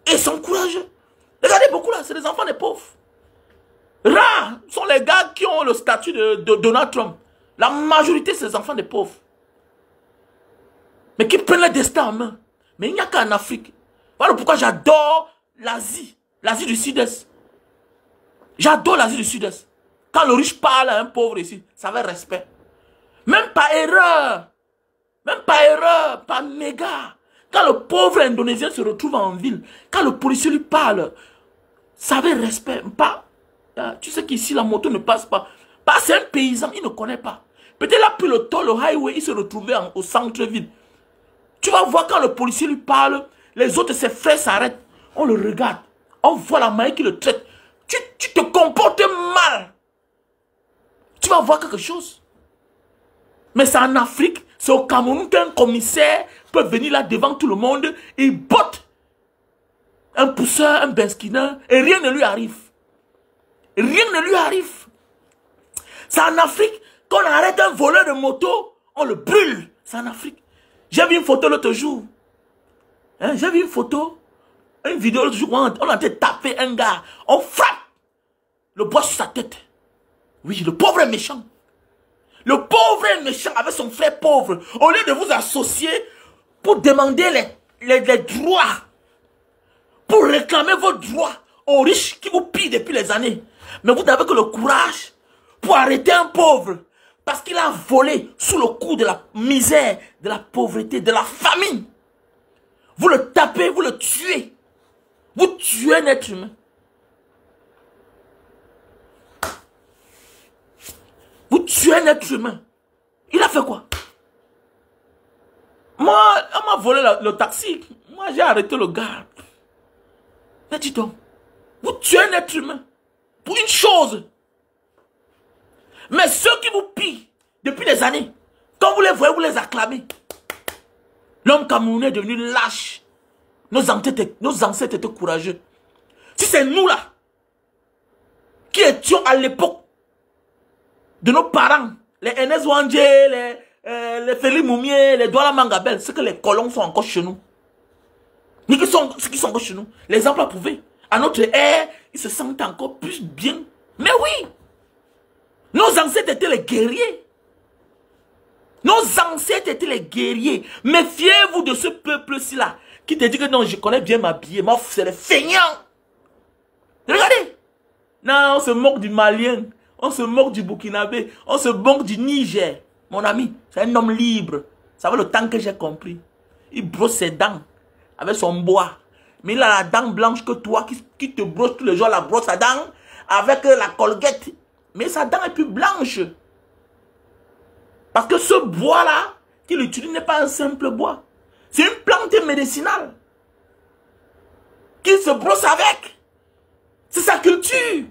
Et ils sont courageux. Regardez beaucoup là, c'est des enfants des pauvres. Rares sont les gars qui ont le statut de Donald Trump. La majorité, c'est des enfants des pauvres. Mais qui prennent le destin en main. Mais il n'y a qu'en Afrique. Voilà pourquoi j'adore l'Asie. L'Asie du Sud-Est. J'adore l'Asie du Sud-Est. Quand le riche parle à un pauvre ici, ça fait respect. Même pas erreur. Même pas erreur, pas méga. Quand le pauvre indonésien se retrouve en ville, quand le policier lui parle, ça fait respect. Pas, tu sais qu'ici la moto ne passe pas. Pas c'est un paysan, il ne connaît pas. Peut-être là, puis le toll, le highway, il se retrouvait au centre-ville. Tu vas voir quand le policier lui parle, les autres, ses frères s'arrêtent. On le regarde. On voit la manière qu'il le traite. Tu te comportes mal. Tu vas voir quelque chose. Mais c'est en Afrique, c'est au Cameroun qu'un commissaire peut venir là devant tout le monde et il botte un pousseur, un benskiner et rien ne lui arrive. Rien ne lui arrive. C'est en Afrique qu'on arrête un voleur de moto, on le brûle. C'est en Afrique. J'ai vu une photo l'autre jour. Hein, j'ai vu une photo, une vidéo l'autre jour, on a été taper un gars, on frappe le bois sur sa tête. Oui, le pauvre est méchant. Le pauvre est méchant avec son frère pauvre. Au lieu de vous associer pour demander les droits, pour réclamer vos droits aux riches qui vous pillent depuis les années. Mais vous n'avez que le courage pour arrêter un pauvre parce qu'il a volé sous le coup de la misère, de la pauvreté, de la famine. Vous le tapez, vous le tuez. Vous tuez un être humain. Vous tuez un être humain. Il a fait quoi? Moi, on m'a volé le taxi. Moi, j'ai arrêté le gars. Mais dis donc, vous tuez un être humain pour une chose. Mais ceux qui vous pillent depuis des années, quand vous les voyez, vous les acclamez. L'homme camerounais est devenu lâche. Nos ancêtres étaient courageux. Si c'est nous là, qui étions à l'époque de nos parents, les Enes Wandje, les Félix Moumier, les Douala Mangabel, c'est que les colons sont encore chez nous. Mais qui sont encore chez nous. Les emplois prouvés. À notre ère, ils se sentent encore plus bien. Mais oui, nos ancêtres étaient les guerriers. Nos ancêtres étaient les guerriers. Méfiez-vous de ce peuple-ci là, qui te dit que non, je connais bien m'habiller. Moi, c'est les feignants. Regardez. Non, on se moque du Malien. On se moque du Burkinabé. On se moque du Niger. Mon ami, c'est un homme libre. Ça fait le temps que j'ai compris. Il brosse ses dents avec son bois. Mais il a la dent blanche que toi qui te brosse tous les jours la brosse à dents avec la Colgate. Mais sa dent est plus blanche. Parce que ce bois-là qu'il utilise n'est pas un simple bois. C'est une plante médicinale. Qu'il se brosse avec. C'est sa culture.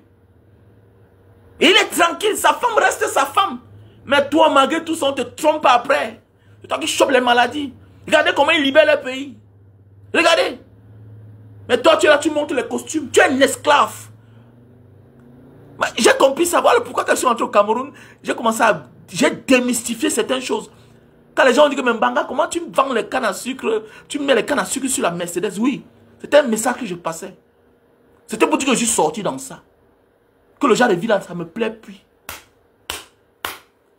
Et il est tranquille, sa femme reste sa femme. Mais toi, malgré tout ça, on te trompe après. C'est toi qui chopes les maladies. Regardez comment il libère le pays. Regardez. Mais toi, tu es là, tu montes les costumes. Tu es un esclave. J'ai compris ça. Voilà pourquoi quand je suis rentré au Cameroun, j'ai démystifié certaines choses. Quand les gens ont dit que Mbanga, comment tu vends les cannes à sucre, tu mets les cannes à sucre sur la Mercedes? Oui, c'était un message que je passais. C'était pour dire que je suis sorti dans ça. Que le genre de vie là, ça me plaît plus.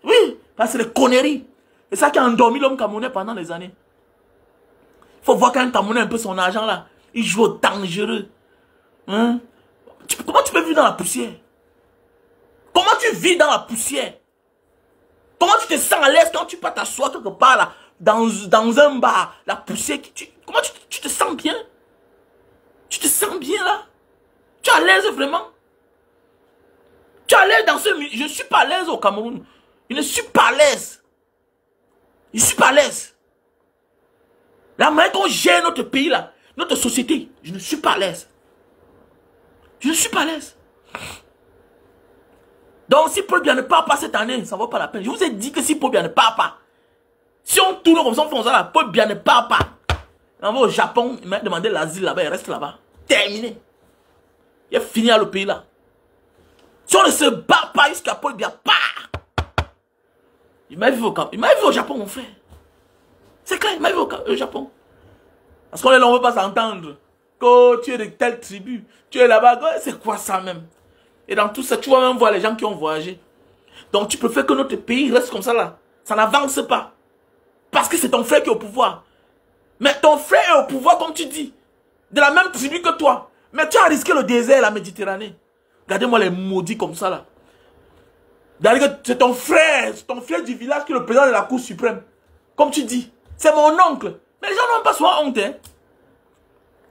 Oui, parce que c'est des conneries. C'est ça qui a endormi l'homme camerounais pendant des années. Il faut voir qu'un Camerounais un peu son argent là, il joue au dangereux. Hein? Comment tu peux vivre dans la poussière? Comment tu vis dans la poussière? Comment tu te sens à l'aise quand tu peux t'asseoir quelque part là, dans un bar, la poussière, comment tu te sens bien? Tu te sens bien là? Tu es à l'aise vraiment? Tu es à l'aise dans ce milieu? Je ne suis pas à l'aise au Cameroun. Je ne suis pas à l'aise. Je ne suis pas à l'aise. La manière qu'on gère notre pays là, notre société, je ne suis pas à l'aise. Je ne suis pas à l'aise. Donc si Paul Biya ne part pas cette année, ça ne vaut pas la peine. Je vous ai dit que si Paul Biya ne part pas, si on tourne comme ça, on fait ça là, Paul Biya ne part pas. On va au Japon, il m'a demandé l'asile là-bas, il reste là-bas. Terminé. Il a fini à le pays là. Si on ne se bat pas jusqu'à Paul Biya part. Il m'a vu au Japon, mon frère. C'est clair, il m'a vu au Japon. Parce qu'on ne veut pas s'entendre. Que tu es de telle tribu, tu es là-bas, c'est quoi ça même? Et dans tout ça, tu vas même voir les gens qui ont voyagé. Donc tu préfères que notre pays reste comme ça là. Ça n'avance pas. Parce que c'est ton frère qui est au pouvoir. Mais ton frère est au pouvoir, comme tu dis. De la même tribu que toi. Mais tu as risqué le désert, la Méditerranée. Regardez-moi les maudits comme ça là. C'est ton frère du village qui est le président de la Cour suprême. Comme tu dis. C'est mon oncle. Mais les gens n'ont pas souvent honte. Hein.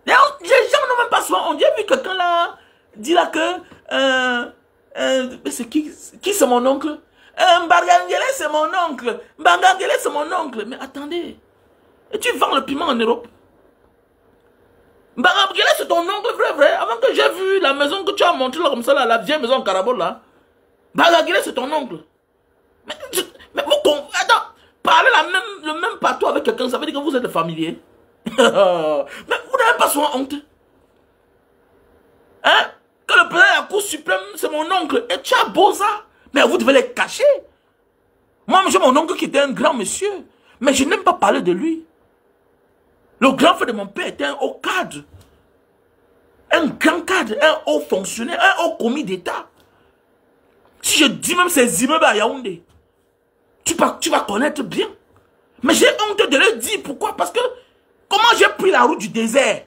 Les gens n'ont même pas souvent honte. J'ai vu quelqu'un là dire là que... c'est qui c'est mon oncle? Mbangangele c'est mon oncle. Mbangangele c'est mon oncle. Mais attendez. Et tu vends le piment en Europe? Mbangangele c'est ton oncle, vrai. Avant que j'ai vu la maison que tu as montrée là comme ça, là, la vieille maison en carabole là. Mbangangele c'est ton oncle. Mais vous, attends, parler le même patois avec quelqu'un, ça veut dire que vous êtes familier. Mais vous n'avez pas souvent honte. Hein? Que le président de la Cour suprême, c'est mon oncle. Et tu as beau ça. Mais vous devez les cacher. Moi, j'ai mon oncle qui était un grand monsieur. Mais je n'aime pas parler de lui. Le grand frère de mon père était un haut cadre. Un grand cadre, un haut fonctionnaire, un haut commis d'État. Si je dis même ces immeubles à Yaoundé, tu vas connaître bien. Mais j'ai honte de le dire. Pourquoi? Parce que comment j'ai pris la route du désert?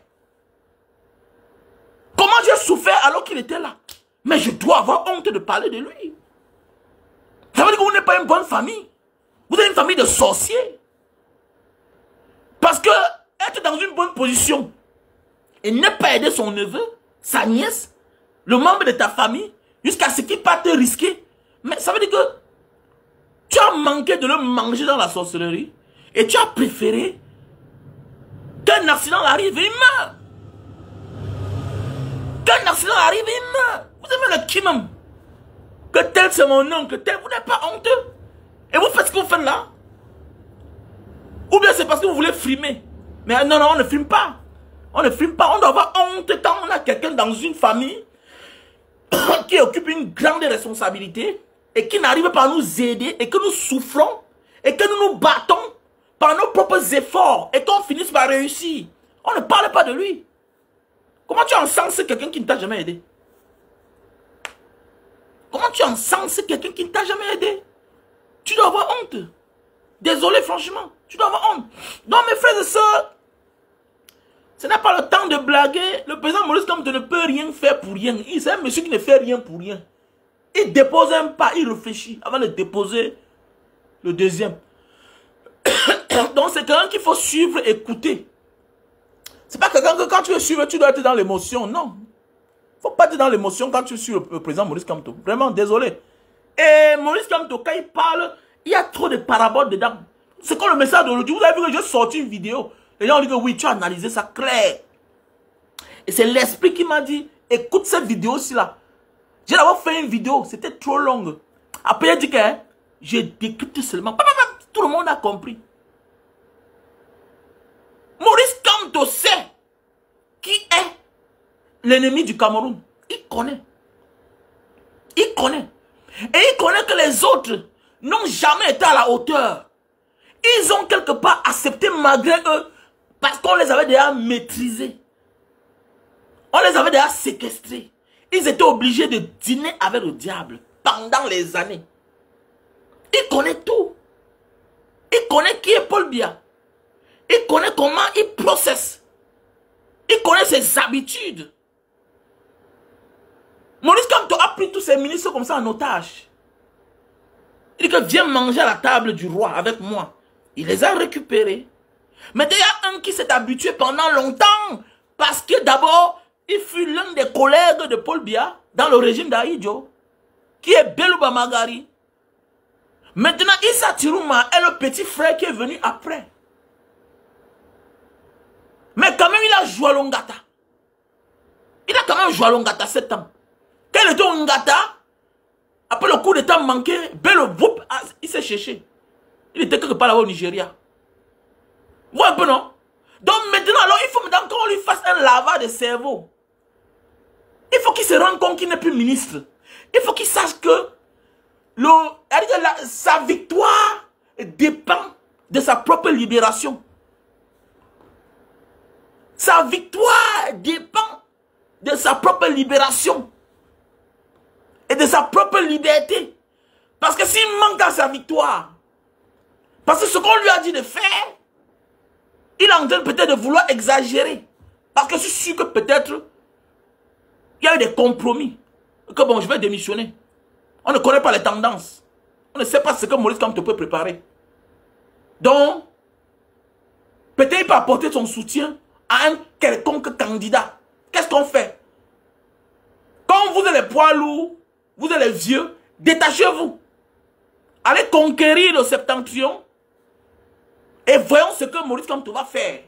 Comment j'ai souffert alors qu'il était là? Mais je dois avoir honte de parler de lui. Ça veut dire que vous n'êtes pas une bonne famille. Vous êtes une famille de sorciers. Parce que être dans une bonne position et ne pas aider son neveu, sa nièce, le membre de ta famille, jusqu'à ce qu'il parte te risquer. Mais ça veut dire que tu as manqué de le manger dans la sorcellerie et tu as préféré qu'un accident arrive et il meurt. Qu'un accident arrive et il meurt. Vous aimez le qui même? Que tel c'est mon oncle, tel, vous n'êtes pas honteux. Et vous faites ce que vous faites là? Ou bien c'est parce que vous voulez frimer. Mais non, on ne frime pas. On ne frime pas. On doit avoir honte quand on a quelqu'un dans une famille qui occupe une grande responsabilité et qui n'arrive pas à nous aider et que nous souffrons et que nous nous battons par nos propres efforts et qu'on finisse par réussir. On ne parle pas de lui. Comment tu encenses quelqu'un qui ne t'a jamais aidé? Comment tu encenses quelqu'un qui ne t'a jamais aidé? Tu dois avoir honte. Désolé, franchement. Tu dois avoir honte. Donc, mes frères et sœurs, ce n'est pas le temps de blaguer. Le président Maurice Kamto ne peut rien faire pour rien. C'est un monsieur qui ne fait rien pour rien. Il dépose un pas, il réfléchit avant de déposer le deuxième. Donc, c'est quelqu'un qu'il faut suivre, écouter. C'est pas quelqu'un que quand tu veux suivre, tu dois être dans l'émotion. Non. Il ne faut pas être dans l'émotion quand tu suis le président Maurice Kamto. Vraiment, désolé. Et Maurice Kamto, quand il parle, il y a trop de paraboles dedans. C'est comme le message d'aujourd'hui. Vous avez vu que j'ai sorti une vidéo. Les gens ont dit que oui, tu as analysé ça clair. Et c'est l'esprit qui m'a dit, écoute cette vidéo-ci là. J'ai d'abord fait une vidéo, c'était trop long. Après, il a dit que j'ai décrypté seulement. Tout le monde a compris. Maurice Kamto sait qui est l'ennemi du Cameroun. Il connaît. Il connaît. Et il connaît que les autres n'ont jamais été à la hauteur. Ils ont quelque part accepté malgré eux parce qu'on les avait déjà maîtrisés. On les avait déjà séquestrés. Ils étaient obligés de dîner avec le diable pendant les années. Il connaît tout. Il connaît qui est Paul Biya. Il connaît comment il processe. Il connaît ses habitudes. Maurice Kamto a pris tous ses ministres comme ça en otage. Il dit que viens manger à la table du roi avec moi. Il les a récupérés. Mais il y a un qui s'est habitué pendant longtemps. Parce que d'abord, il fut l'un des collègues de Paul Biya dans le régime d'Ahidjo, qui est Belouba Magari. Maintenant, Issa Tirouma est le petit frère qui est venu après. Mais quand même, il a joué à Longata. Il a quand même joué à Longata 7 ans. Quand il était au Ngata, après le coup d'état manqué, Bello, il s'est cherché. Il était quelque part là au Nigeria. Vous voyez un peu, non? Donc maintenant, alors, il faut maintenant qu'on lui fasse un lavage de cerveau. Il faut qu'il se rende compte qu'il n'est plus ministre. Il faut qu'il sache que sa victoire dépend de sa propre libération. Sa victoire dépend de sa propre libération. Et de sa propre liberté. Parce que s'il manque à sa victoire, parce que ce qu'on lui a dit de faire, il est en train peut-être de vouloir exagérer. Parce que je suis sûr que peut-être il y a eu des compromis. Que bon, je vais démissionner. On ne connaît pas les tendances. On ne sait pas ce que Maurice Kamto peut préparer. Donc, peut-être il peut apporter son soutien à un quelconque candidat. Qu'est-ce qu'on fait? Quand vous êtes les poids lourds, vous êtes les vieux, détachez-vous. Allez conquérir le septentrion et voyons ce que Maurice Kamto va faire.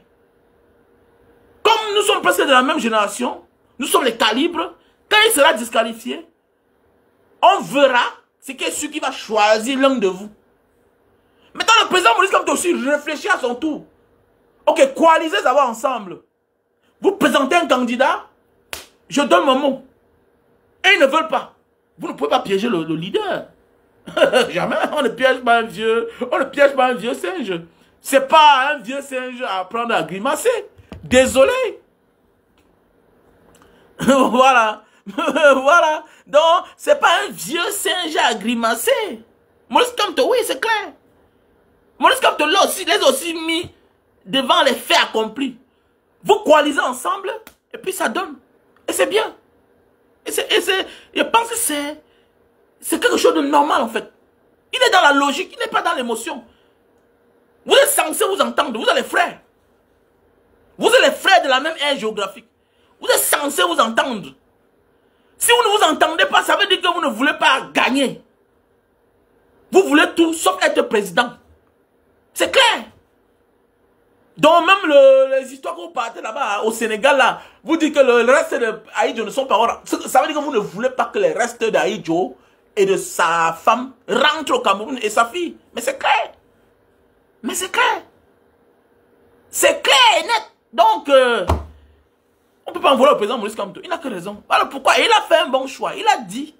Comme nous sommes presque de la même génération, nous sommes les calibres, quand il sera disqualifié, on verra ce qui est sûr qu'il va choisir l'un de vous. Maintenant, le président Maurice Kamto aussi réfléchit à son tour. Ok, coalisez d'abord ensemble. Vous présentez un candidat, je donne mon mot. Et ils ne veulent pas. Vous ne pouvez pas piéger le leader. Jamais. On ne piège pas un vieux. On ne piège pas un vieux singe. C'est pas un vieux singe à apprendre à grimacer. Désolé. Voilà. Voilà. Donc, c'est pas un vieux singe à grimacer. Maurice Kamto, oui, c'est clair. Maurice Kamto les a aussi mis devant les faits accomplis. Vous coalisez ensemble, et puis ça donne. Et c'est bien. Je pense que c'est quelque chose de normal, en fait. Il est dans la logique, il n'est pas dans l'émotion. Vous êtes censés vous entendre, vous êtes les frères. Vous êtes les frères de la même aire géographique. Vous êtes censés vous entendre. Si vous ne vous entendez pas, ça veut dire que vous ne voulez pas gagner. Vous voulez tout sauf être président. C'est clair. Donc même les histoires que vous partez là-bas, au Sénégal, là, vous dites que le reste de Ahidjo ne sont pas... Ça veut dire que vous ne voulez pas que le reste d'Ahidjo et de sa femme rentrent au Cameroun et sa fille. Mais c'est clair. Mais c'est clair. C'est clair et net. Donc, on ne peut pas en vouloir au président Maurice Kamto. Il n'a que raison. Voilà pourquoi. Et il a fait un bon choix. Il a dit,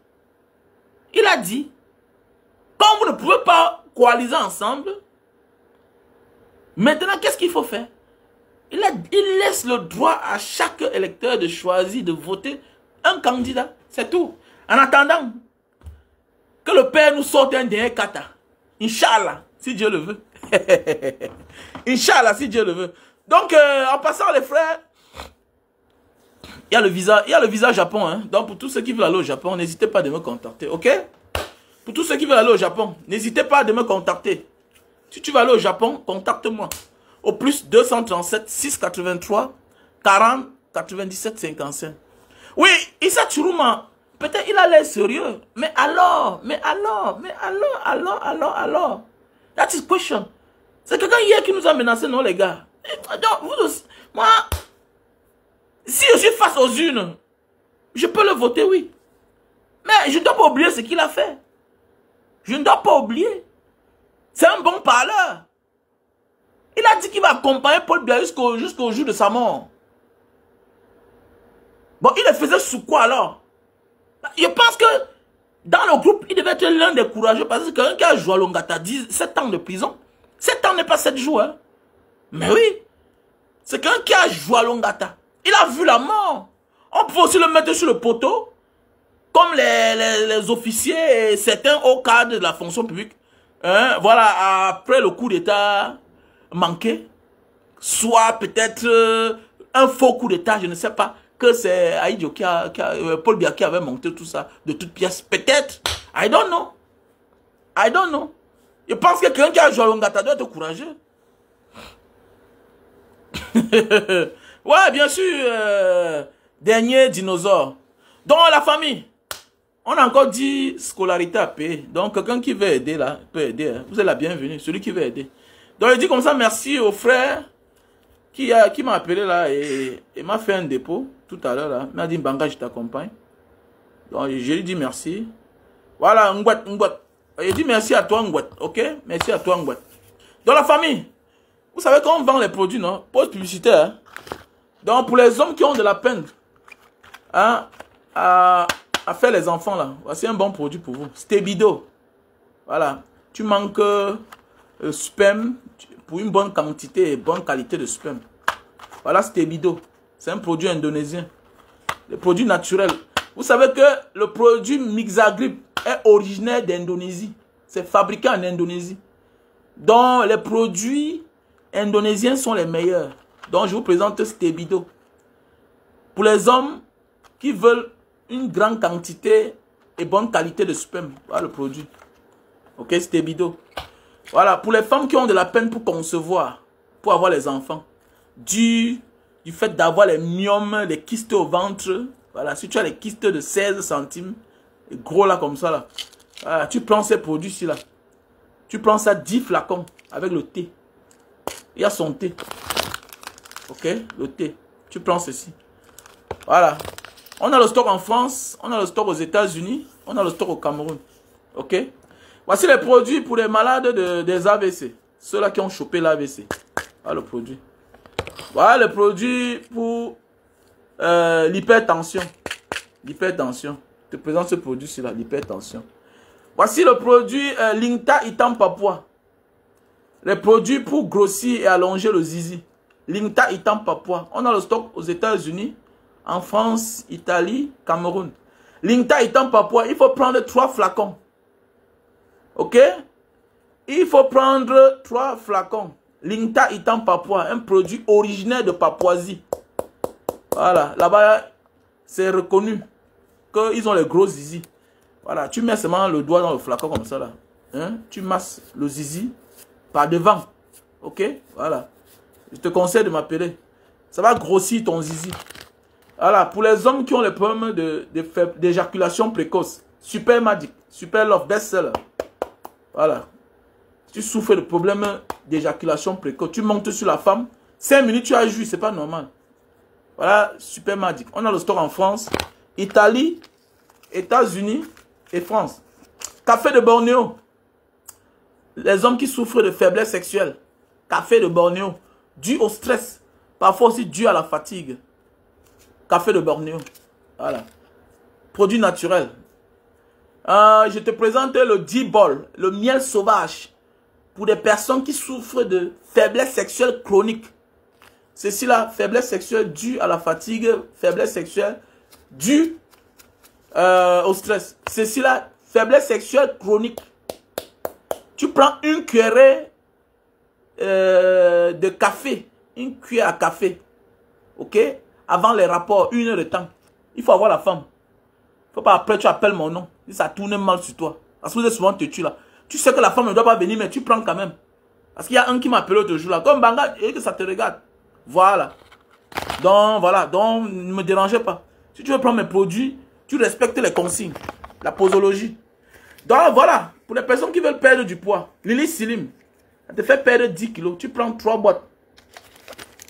quand vous ne pouvez pas coaliser ensemble, maintenant, qu'est-ce qu'il faut faire? Il laisse le droit à chaque électeur de choisir, de voter un candidat. C'est tout. En attendant que le Père nous sorte un dernier kata. Inch'Allah, si Dieu le veut. Inch'Allah, si Dieu le veut. Donc, en passant, les frères, il y a le visa Japon. Hein. Donc, pour tous ceux qui veulent aller au Japon, n'hésitez pas de me contacter. Ok? Pour tous ceux qui veulent aller au Japon, n'hésitez pas de me contacter. Si tu vas aller au Japon, contacte-moi. Au plus 237 683 40 97 55. Oui, Issa Tirouma, peut-être il a l'air sérieux. Mais alors. That is question. C'est quelqu'un hier qui nous a menacé, non les gars? Donc, moi, si je suis face aux urnes, je peux le voter, oui. Mais je ne dois pas oublier ce qu'il a fait. Je ne dois pas oublier. C'est un bon parleur. Il a dit qu'il va accompagner Paul Biya jusqu'au jour de sa mort. Bon, il le faisait sous quoi alors? Je pense que dans le groupe, il devait être l'un des courageux parce que quelqu'un qui a joué à Longata 7 ans de prison. 7 ans n'est pas 7 jours. Hein? Mais oui, c'est quelqu'un qui a joué à Longata. Il a vu la mort. On peut aussi le mettre sur le poteau, comme les officiers et certains hauts cadres de la fonction publique. Hein? Voilà, après le coup d'état manqué, soit peut-être un faux coup d'état, je ne sais pas, que c'est Ahidjo Paul Biya qui avait monté tout ça de toutes pièces. Peut-être, I don't know. I don't know. Je pense que quelqu'un qui a joué à Longata doit être courageux. Ouais, bien sûr. Dernier dinosaure. Donc, la famille. On a encore dit scolarité à payer. Donc, quelqu'un qui veut aider là, peut aider. Hein. Vous êtes la bienvenue, celui qui veut aider. Donc, je dis comme ça, merci au frère qui m'a appelé là et m'a fait un dépôt tout à l'heure là. Il m'a dit, Mbanga, je t'accompagne. Donc, je lui dis merci. Voilà, Ngwat. Je dis merci à toi, Ngwat. Ok? Merci à toi, Ngwat. Donc, la famille, vous savez quand on vend les produits, non? Pause publicitaire. Hein? Donc, pour les hommes qui ont de la peine, hein, à faire les enfants là, voici un bon produit pour vous. Stébido. Voilà. Tu manques sperme pour une bonne quantité et bonne qualité de sperme. Voilà Stébido. C'est un produit indonésien. Le produit naturel. Vous savez que le produit Mixagrip est originaire d'Indonésie. C'est fabriqué en Indonésie. Donc les produits indonésiens sont les meilleurs. Donc je vous présente Stébido. Pour les hommes qui veulent une grande quantité et bonne qualité de sperme. Voilà le produit. Ok, Stébido. Voilà, pour les femmes qui ont de la peine pour concevoir, pour avoir les enfants, du fait d'avoir les myomes, les kystes au ventre. Voilà, si tu as les kystes de 16 centimes, gros là comme ça là, voilà, tu prends ces produits-ci là. Tu prends ça 10 flacons avec le thé. Il y a son thé. Ok, le thé. Tu prends ceci. Voilà. On a le stock en France, on a le stock aux États-Unis, on a le stock au Cameroun. Ok? Voici les produits pour les malades des AVC. Ceux-là qui ont chopé l'AVC. Voilà le produit. Voilà le produit pour l'hypertension. L'hypertension. Je te présente ce produit-ci là, l'hypertension. Voici le produit Lingta Itam Papua. Les produits pour grossir et allonger le zizi. Lingta Itam Papua. On a le stock aux États-Unis, en France, Italie, Cameroun. Lingta Itam Papua, il faut prendre 3 flacons. Ok? Il faut prendre 3 flacons. Lingta Itam Papua, un produit originaire de Papouasie. Voilà, là-bas, c'est reconnu qu'ils ont les gros zizi. Voilà, tu mets seulement le doigt dans le flacon comme ça là. Hein? Tu masses le zizi par devant. Ok? Voilà. Je te conseille de m'appeler. Ça va grossir ton zizi. Voilà, pour les hommes qui ont les problèmes d'éjaculation précoce. Super Magic, Super Love, best-seller. Voilà. Si tu souffres de problèmes d'éjaculation précoce, tu montes sur la femme, 5 minutes tu as joué, c'est pas normal. Voilà, Super Magic. On a le store en France, Italie, États-Unis et France. Café de Bornéo. Les hommes qui souffrent de faiblesse sexuelle. Café de Bornéo. Dû au stress. Parfois aussi dû à la fatigue. Café de Bornéo. Voilà. Produit naturel. Je te présente le D-Ball, le miel sauvage. Pour des personnes qui souffrent de faiblesse sexuelle chronique. Ceci là, faiblesse sexuelle due à la fatigue, faiblesse sexuelle due au stress. Ceci là, faiblesse sexuelle chronique. Tu prends une cuillerée de café, une cuillère à café, ok, avant les rapports, 1 heure de temps. Il faut avoir la femme. Il ne faut pas après tu appelles mon nom. Si ça tourne mal sur toi. Parce que vous êtes souvent têtu là. Tu sais que la femme ne doit pas venir, mais tu prends quand même. Parce qu'il y a un qui m'a appelé l'autre jour là. Comme Banga, et que ça te regarde. Voilà. Donc, voilà. Donc, ne me dérangez pas. Si tu veux prendre mes produits, tu respectes les consignes. La posologie. Donc, voilà. Pour les personnes qui veulent perdre du poids. Lily Slim. Ça te fait perdre 10 kilos. Tu prends 3 boîtes.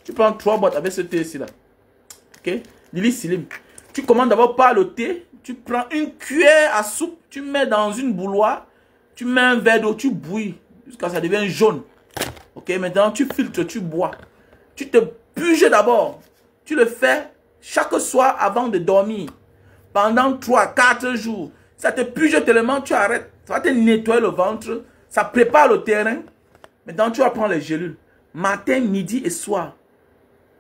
Tu prends 3 boîtes avec ce thé ici là. Ok. Lily Slim. Tu commandes d'abord par le thé. Tu prends une cuillère à soupe. Tu mets dans une bouilloire. Tu mets un verre d'eau. Tu bouilles. Jusqu'à ce que ça devienne jaune. Ok. Maintenant, tu filtres. Tu bois. Tu te puges d'abord. Tu le fais chaque soir avant de dormir. Pendant 3-4 jours. Ça te puge tellement, tu arrêtes. Ça va te nettoyer le ventre. Ça prépare le terrain. Maintenant, tu vas prendre les gélules. Matin, midi et soir.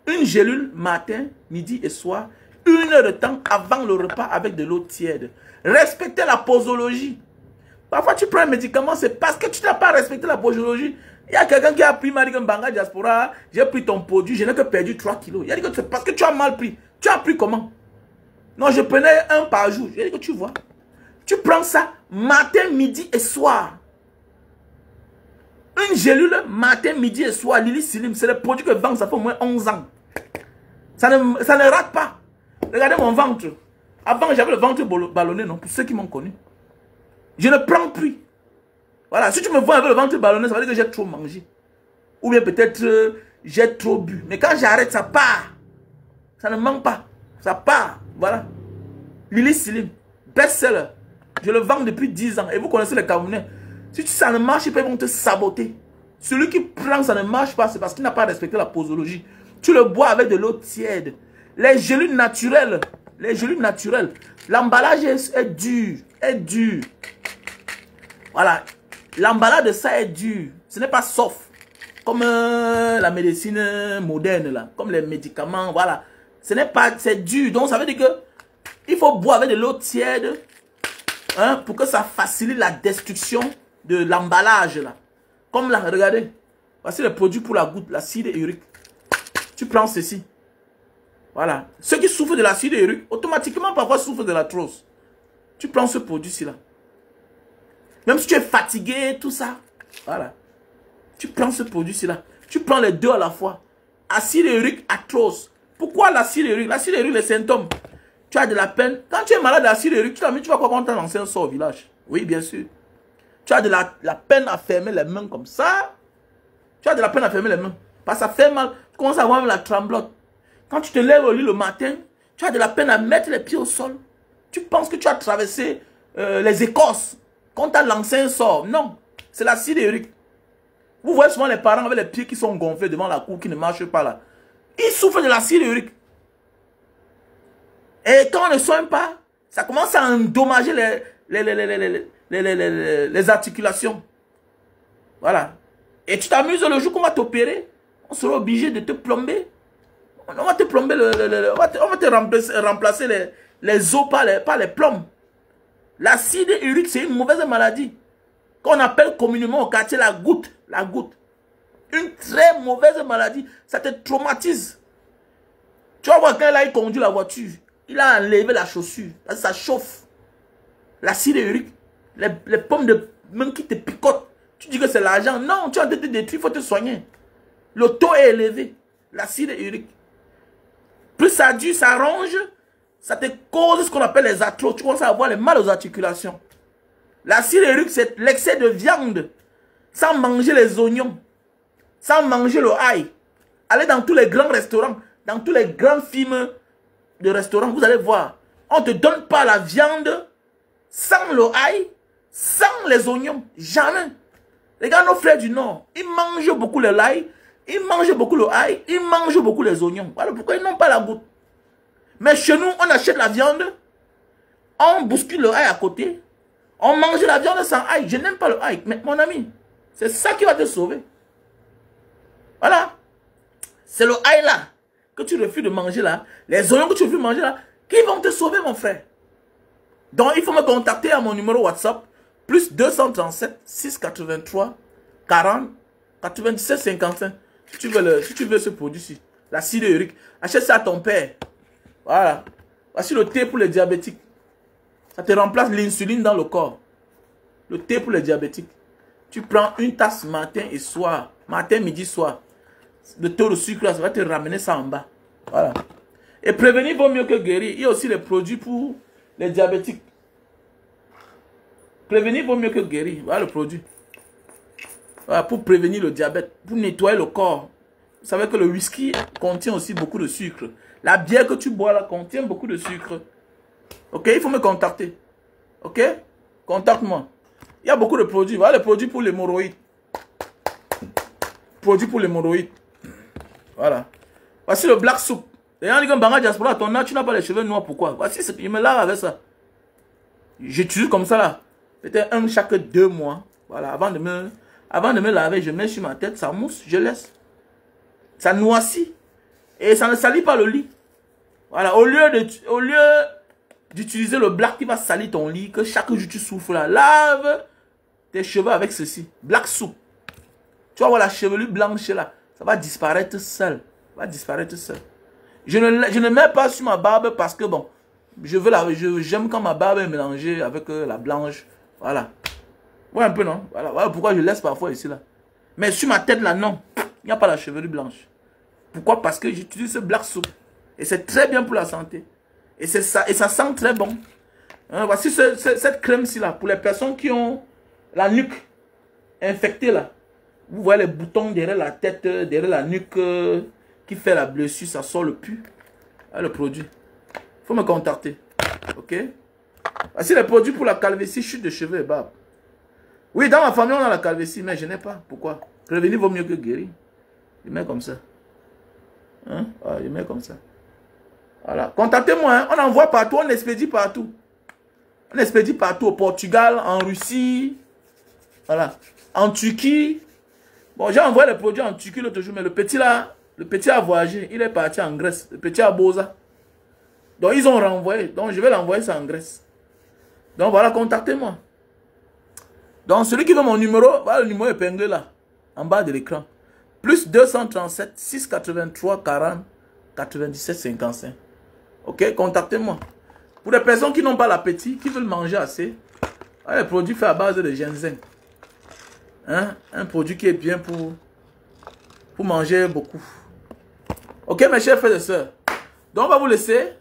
Une gélule matin, midi et soir. 1 heure de temps avant le repas avec de l'eau tiède. Respectez la posologie. Parfois, tu prends un médicament, c'est parce que tu n'as pas respecté la posologie. Il y a quelqu'un qui a pris Banga Diaspora, j'ai pris ton produit, je n'ai que perdu 3 kilos. Il a dit que c'est parce que tu as mal pris. Tu as pris comment? Non, je prenais 1 par jour. Il a dit que tu vois. Tu prends ça matin, midi et soir. Une gélule, matin, midi et soir, Lily Slim, c'est le produit que je vends, ça fait au moins 11 ans. Ça ne rate pas. Regardez mon ventre. Avant, j'avais le ventre ballonné, non? Pour ceux qui m'ont connu. Je ne prends plus. Voilà, si tu me vois avec le ventre ballonné, ça veut dire que j'ai trop mangé. Ou bien peut-être j'ai trop bu. Mais quand j'arrête, ça part. Ça ne manque pas. Ça part. Voilà. Lily Slim, best-seller. Je le vends depuis 10 ans. Et vous connaissez les Camerounais. Si ça ne marche pas, ils vont te saboter. Celui qui prend, ça ne marche pas, c'est parce qu'il n'a pas respecté la posologie. Tu le bois avec de l'eau tiède. Les gélules naturelles. Les gélules naturelles. L'emballage est dur. Est dur. Voilà. L'emballage de ça est dur. Ce n'est pas soft. Comme la médecine moderne, là. Comme les médicaments, voilà. Ce n'est pas... C'est dur. Donc, ça veut dire que il faut boire avec de l'eau tiède. Hein, pour que ça facilite la destruction de l'emballage, là. Comme là, regardez. Voici le produit pour la goutte, l'acide urique. Tu prends ceci. Voilà. Ceux qui souffrent de l'acide urique, automatiquement, parfois, souffrent de l'arthrose. Tu prends ce produit-ci, là. Même si tu es fatigué, tout ça. Voilà. Tu prends ce produit-ci, là. Tu prends les deux à la fois. Acide urique, arthrose. Pourquoi l'acide urique? L'acide urique, les symptômes. Tu as de la peine. Quand tu es malade d'acide urique, tu vas quoi quand tu as lancé un sort au village? Oui, bien sûr. Tu as de la peine à fermer les mains comme ça. Tu as de la peine à fermer les mains. Parce que ça fait mal. Tu commences à avoir la tremblote. Quand tu te lèves au lit le matin, tu as de la peine à mettre les pieds au sol. Tu penses que tu as traversé les écorces. Quand tu as lancé un sort. Non. C'est l'acide urique. Vous voyez souvent les parents avec les pieds qui sont gonflés devant la cour qui ne marchent pas là. Ils souffrent de l'acide urique. Et quand on ne soigne pas, ça commence à endommager les articulations. Voilà. Et tu t'amuses le jour qu'on va t'opérer, on sera obligé de te plomber. On va te plomber, on va te remplacer les os par les plombs. L'acide urique, c'est une mauvaise maladie. Qu'on appelle communément au quartier la goutte. La goutte. Une très mauvaise maladie. Ça te traumatise. Tu vas voir quand il conduit la voiture. Il a enlevé la chaussure. Ça chauffe. L'acide urique. Les pommes de main qui te picotent. Tu dis que c'est l'argent. Non, tu as été détruit, il faut te soigner. Le taux est élevé. L'acide urique. Plus ça dure, ça ronge. Ça te cause ce qu'on appelle les arthroses. Tu commences à avoir les mal aux articulations. L'acide urique, c'est l'excès de viande. Sans manger les oignons. Sans manger le ail. Allez dans tous les grands restaurants. Dans tous les grands films de restaurants, vous allez voir. On ne te donne pas la viande sans le ail, sans les oignons. Jamais. Regarde nos frères du Nord. Ils mangent beaucoup le l'ail. Ils mangent beaucoup le ail. Ils mangent beaucoup les oignons. Voilà pourquoi ils n'ont pas la goutte. Mais chez nous, on achète la viande. On bouscule le ail à côté. On mange la viande sans ail. Je n'aime pas le ail. Mais mon ami, c'est ça qui va te sauver. Voilà. C'est le ail là que tu refuses de manger là. Les oignons que tu refuses de manger là. Qui vont te sauver, mon frère. Donc, il faut me contacter à mon numéro WhatsApp. Plus 237 683 40 97 55. Si tu veux ce produit-ci. L'acide urique. Achète ça à ton père. Voilà. Voici le thé pour les diabétiques. Ça te remplace l'insuline dans le corps. Le thé pour les diabétiques. Tu prends une tasse matin et soir. Matin, midi, soir. Le taux de sucre, là, ça va te ramener ça en bas. Voilà. Et prévenir vaut mieux que guérir. Il y a aussi les produits pour les diabétiques. Prévenir vaut mieux que guérir. Voilà le produit. Voilà, pour prévenir le diabète. Pour nettoyer le corps. Vous savez que le whisky contient aussi beaucoup de sucre. La bière que tu bois là contient beaucoup de sucre. Ok, il faut me contacter. Ok, contacte-moi. Il y a beaucoup de produits. Voilà les produits pour l'hémorroïde. Produits pour l'hémorroïde. Voilà. Voici le black soup. Et on dit que Banga Diaspora, ton âge, tu n'as pas les cheveux noirs. Pourquoi? Voici, je me lave avec ça. J'utilise comme ça là. Peut-être un chaque 2 mois. Voilà, avant de me laver, je mets sur ma tête, ça mousse, je laisse. Ça noircit. Et ça ne salit pas le lit. Voilà, au lieu d'utiliser le black qui va salir ton lit, que chaque jour tu souffles là, lave tes cheveux avec ceci. Black soup. Tu vas voir la chevelure blanche là. Ça va disparaître seul. Ça va disparaître seul. Je ne mets pas sur ma barbe parce que bon, j'aime quand ma barbe est mélangée avec la blanche. Voilà. Ouais, un peu non. Voilà pourquoi je laisse parfois ici là. Mais sur ma tête là, non. Il n'y a pas la chevelure blanche. Pourquoi? Parce que j'utilise ce Black Soap. Et c'est très bien pour la santé. Et ça sent très bon. Hein, voici cette crème-ci là. Pour les personnes qui ont la nuque infectée là. Vous voyez les boutons derrière la tête, derrière la nuque qui fait la blessure. Ça sort le pu. Ah, le produit. Il faut me contacter. Ok? Voici les produits pour la calvitie, chute de cheveux et barbe. Oui, dans ma famille, on a la calvitie, mais je n'ai pas. Pourquoi? Prévenir vaut mieux que guérir. Je mets comme ça. Hein? Voilà, je mets comme ça. Voilà. Contactez-moi. Hein? On envoie partout, on expédie partout. On expédie partout. Au Portugal, en Russie. Voilà. En Turquie. Bon, j'ai envoyé les produits en Turquie l'autre jour, mais le petit là, le petit a voyagé. Il est parti en Grèce. Le petit à Boza. Donc, ils ont renvoyé. Donc, je vais l'envoyer ça en Grèce. Donc, voilà, contactez-moi. Donc, celui qui veut mon numéro, voilà le numéro épinglé là, en bas de l'écran. Plus 237 683 40 97 55. Ok, contactez-moi. Pour les personnes qui n'ont pas l'appétit, qui veulent manger assez, voilà le produit fait à base de ginseng. Hein? Un produit qui est bien pour manger beaucoup. Ok, mes chers frères et sœurs. Donc, on va vous laisser.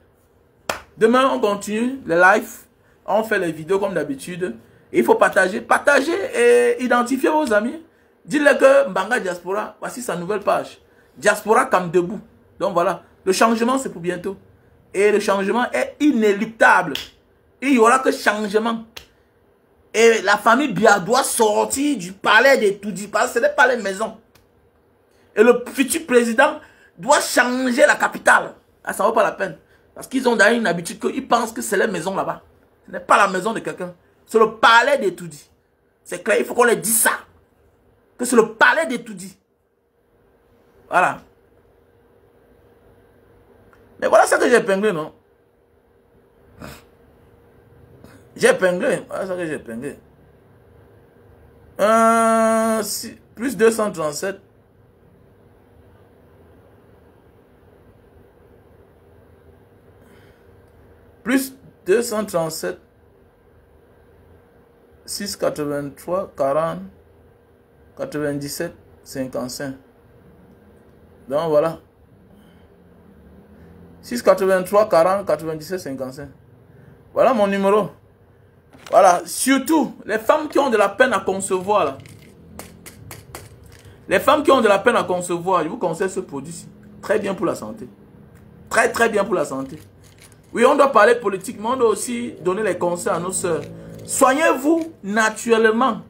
Demain, on continue les lives. On fait les vidéos comme d'habitude. Il faut partager. Partager et identifier vos amis. Dites-leur que Mbanga Diaspora, voici sa nouvelle page. Diaspora comme debout. Donc voilà. Le changement, c'est pour bientôt. Et le changement est inéluctable. Il y aura que changement. Et la famille Bia doit sortir du palais des Toudi. Parce que ce n'est pas les maisons. Et le futur président doit changer la capitale. Ah, ça ne vaut pas la peine. Parce qu'ils ont d'ailleurs une habitude qu'ils pensent que c'est les maisons là-bas. Ce n'est pas la maison de quelqu'un. C'est le palais des Toudi. C'est clair, il faut qu'on leur dise ça. Que c'est le palais des Toudi. Voilà. Mais voilà ça que j'ai épinglé, non? J'ai épinglé. Voilà ça que j'ai épinglé. Plus 237. Plus 237. 683 40 97 55. Donc voilà. 683 40 97 55. Voilà mon numéro. Voilà. Surtout, les femmes qui ont de la peine à concevoir. Là. Les femmes qui ont de la peine à concevoir, je vous conseille ce produit-ci. Très bien pour la santé. Très très bien pour la santé. Oui, on doit parler politique, mais on doit aussi donner les conseils à nos sœurs. Soignez-vous naturellement.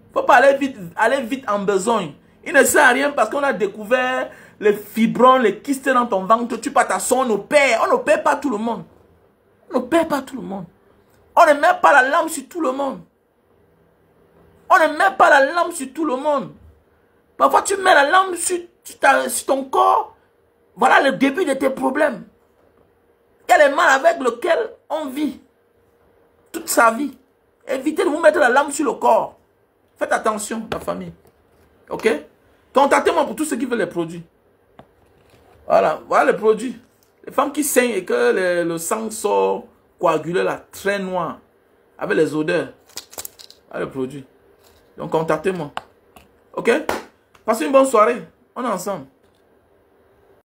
Il ne faut pas aller vite en besogne. Il ne sert à rien parce qu'on a découvert les fibromes, les kystes dans ton ventre. Tu passes à son, on opère. On n'opère pas tout le monde. On n'opère pas tout le monde. On ne met pas la lampe sur tout le monde. On ne met pas la lampe sur tout le monde. Parfois, tu mets la lampe sur ton corps. Voilà le début de tes problèmes. Il y a les mal avec lesquels on vit. Toute sa vie. Évitez de vous mettre la lampe sur le corps. Faites attention, la famille. Ok? Contactez-moi pour tous ceux qui veulent les produits. Voilà, voilà les produits. Les femmes qui saignent et que le sang sort coagulé là, très noir, avec les odeurs. Voilà les produits. Donc contactez-moi. Ok? Passez une bonne soirée. On est ensemble.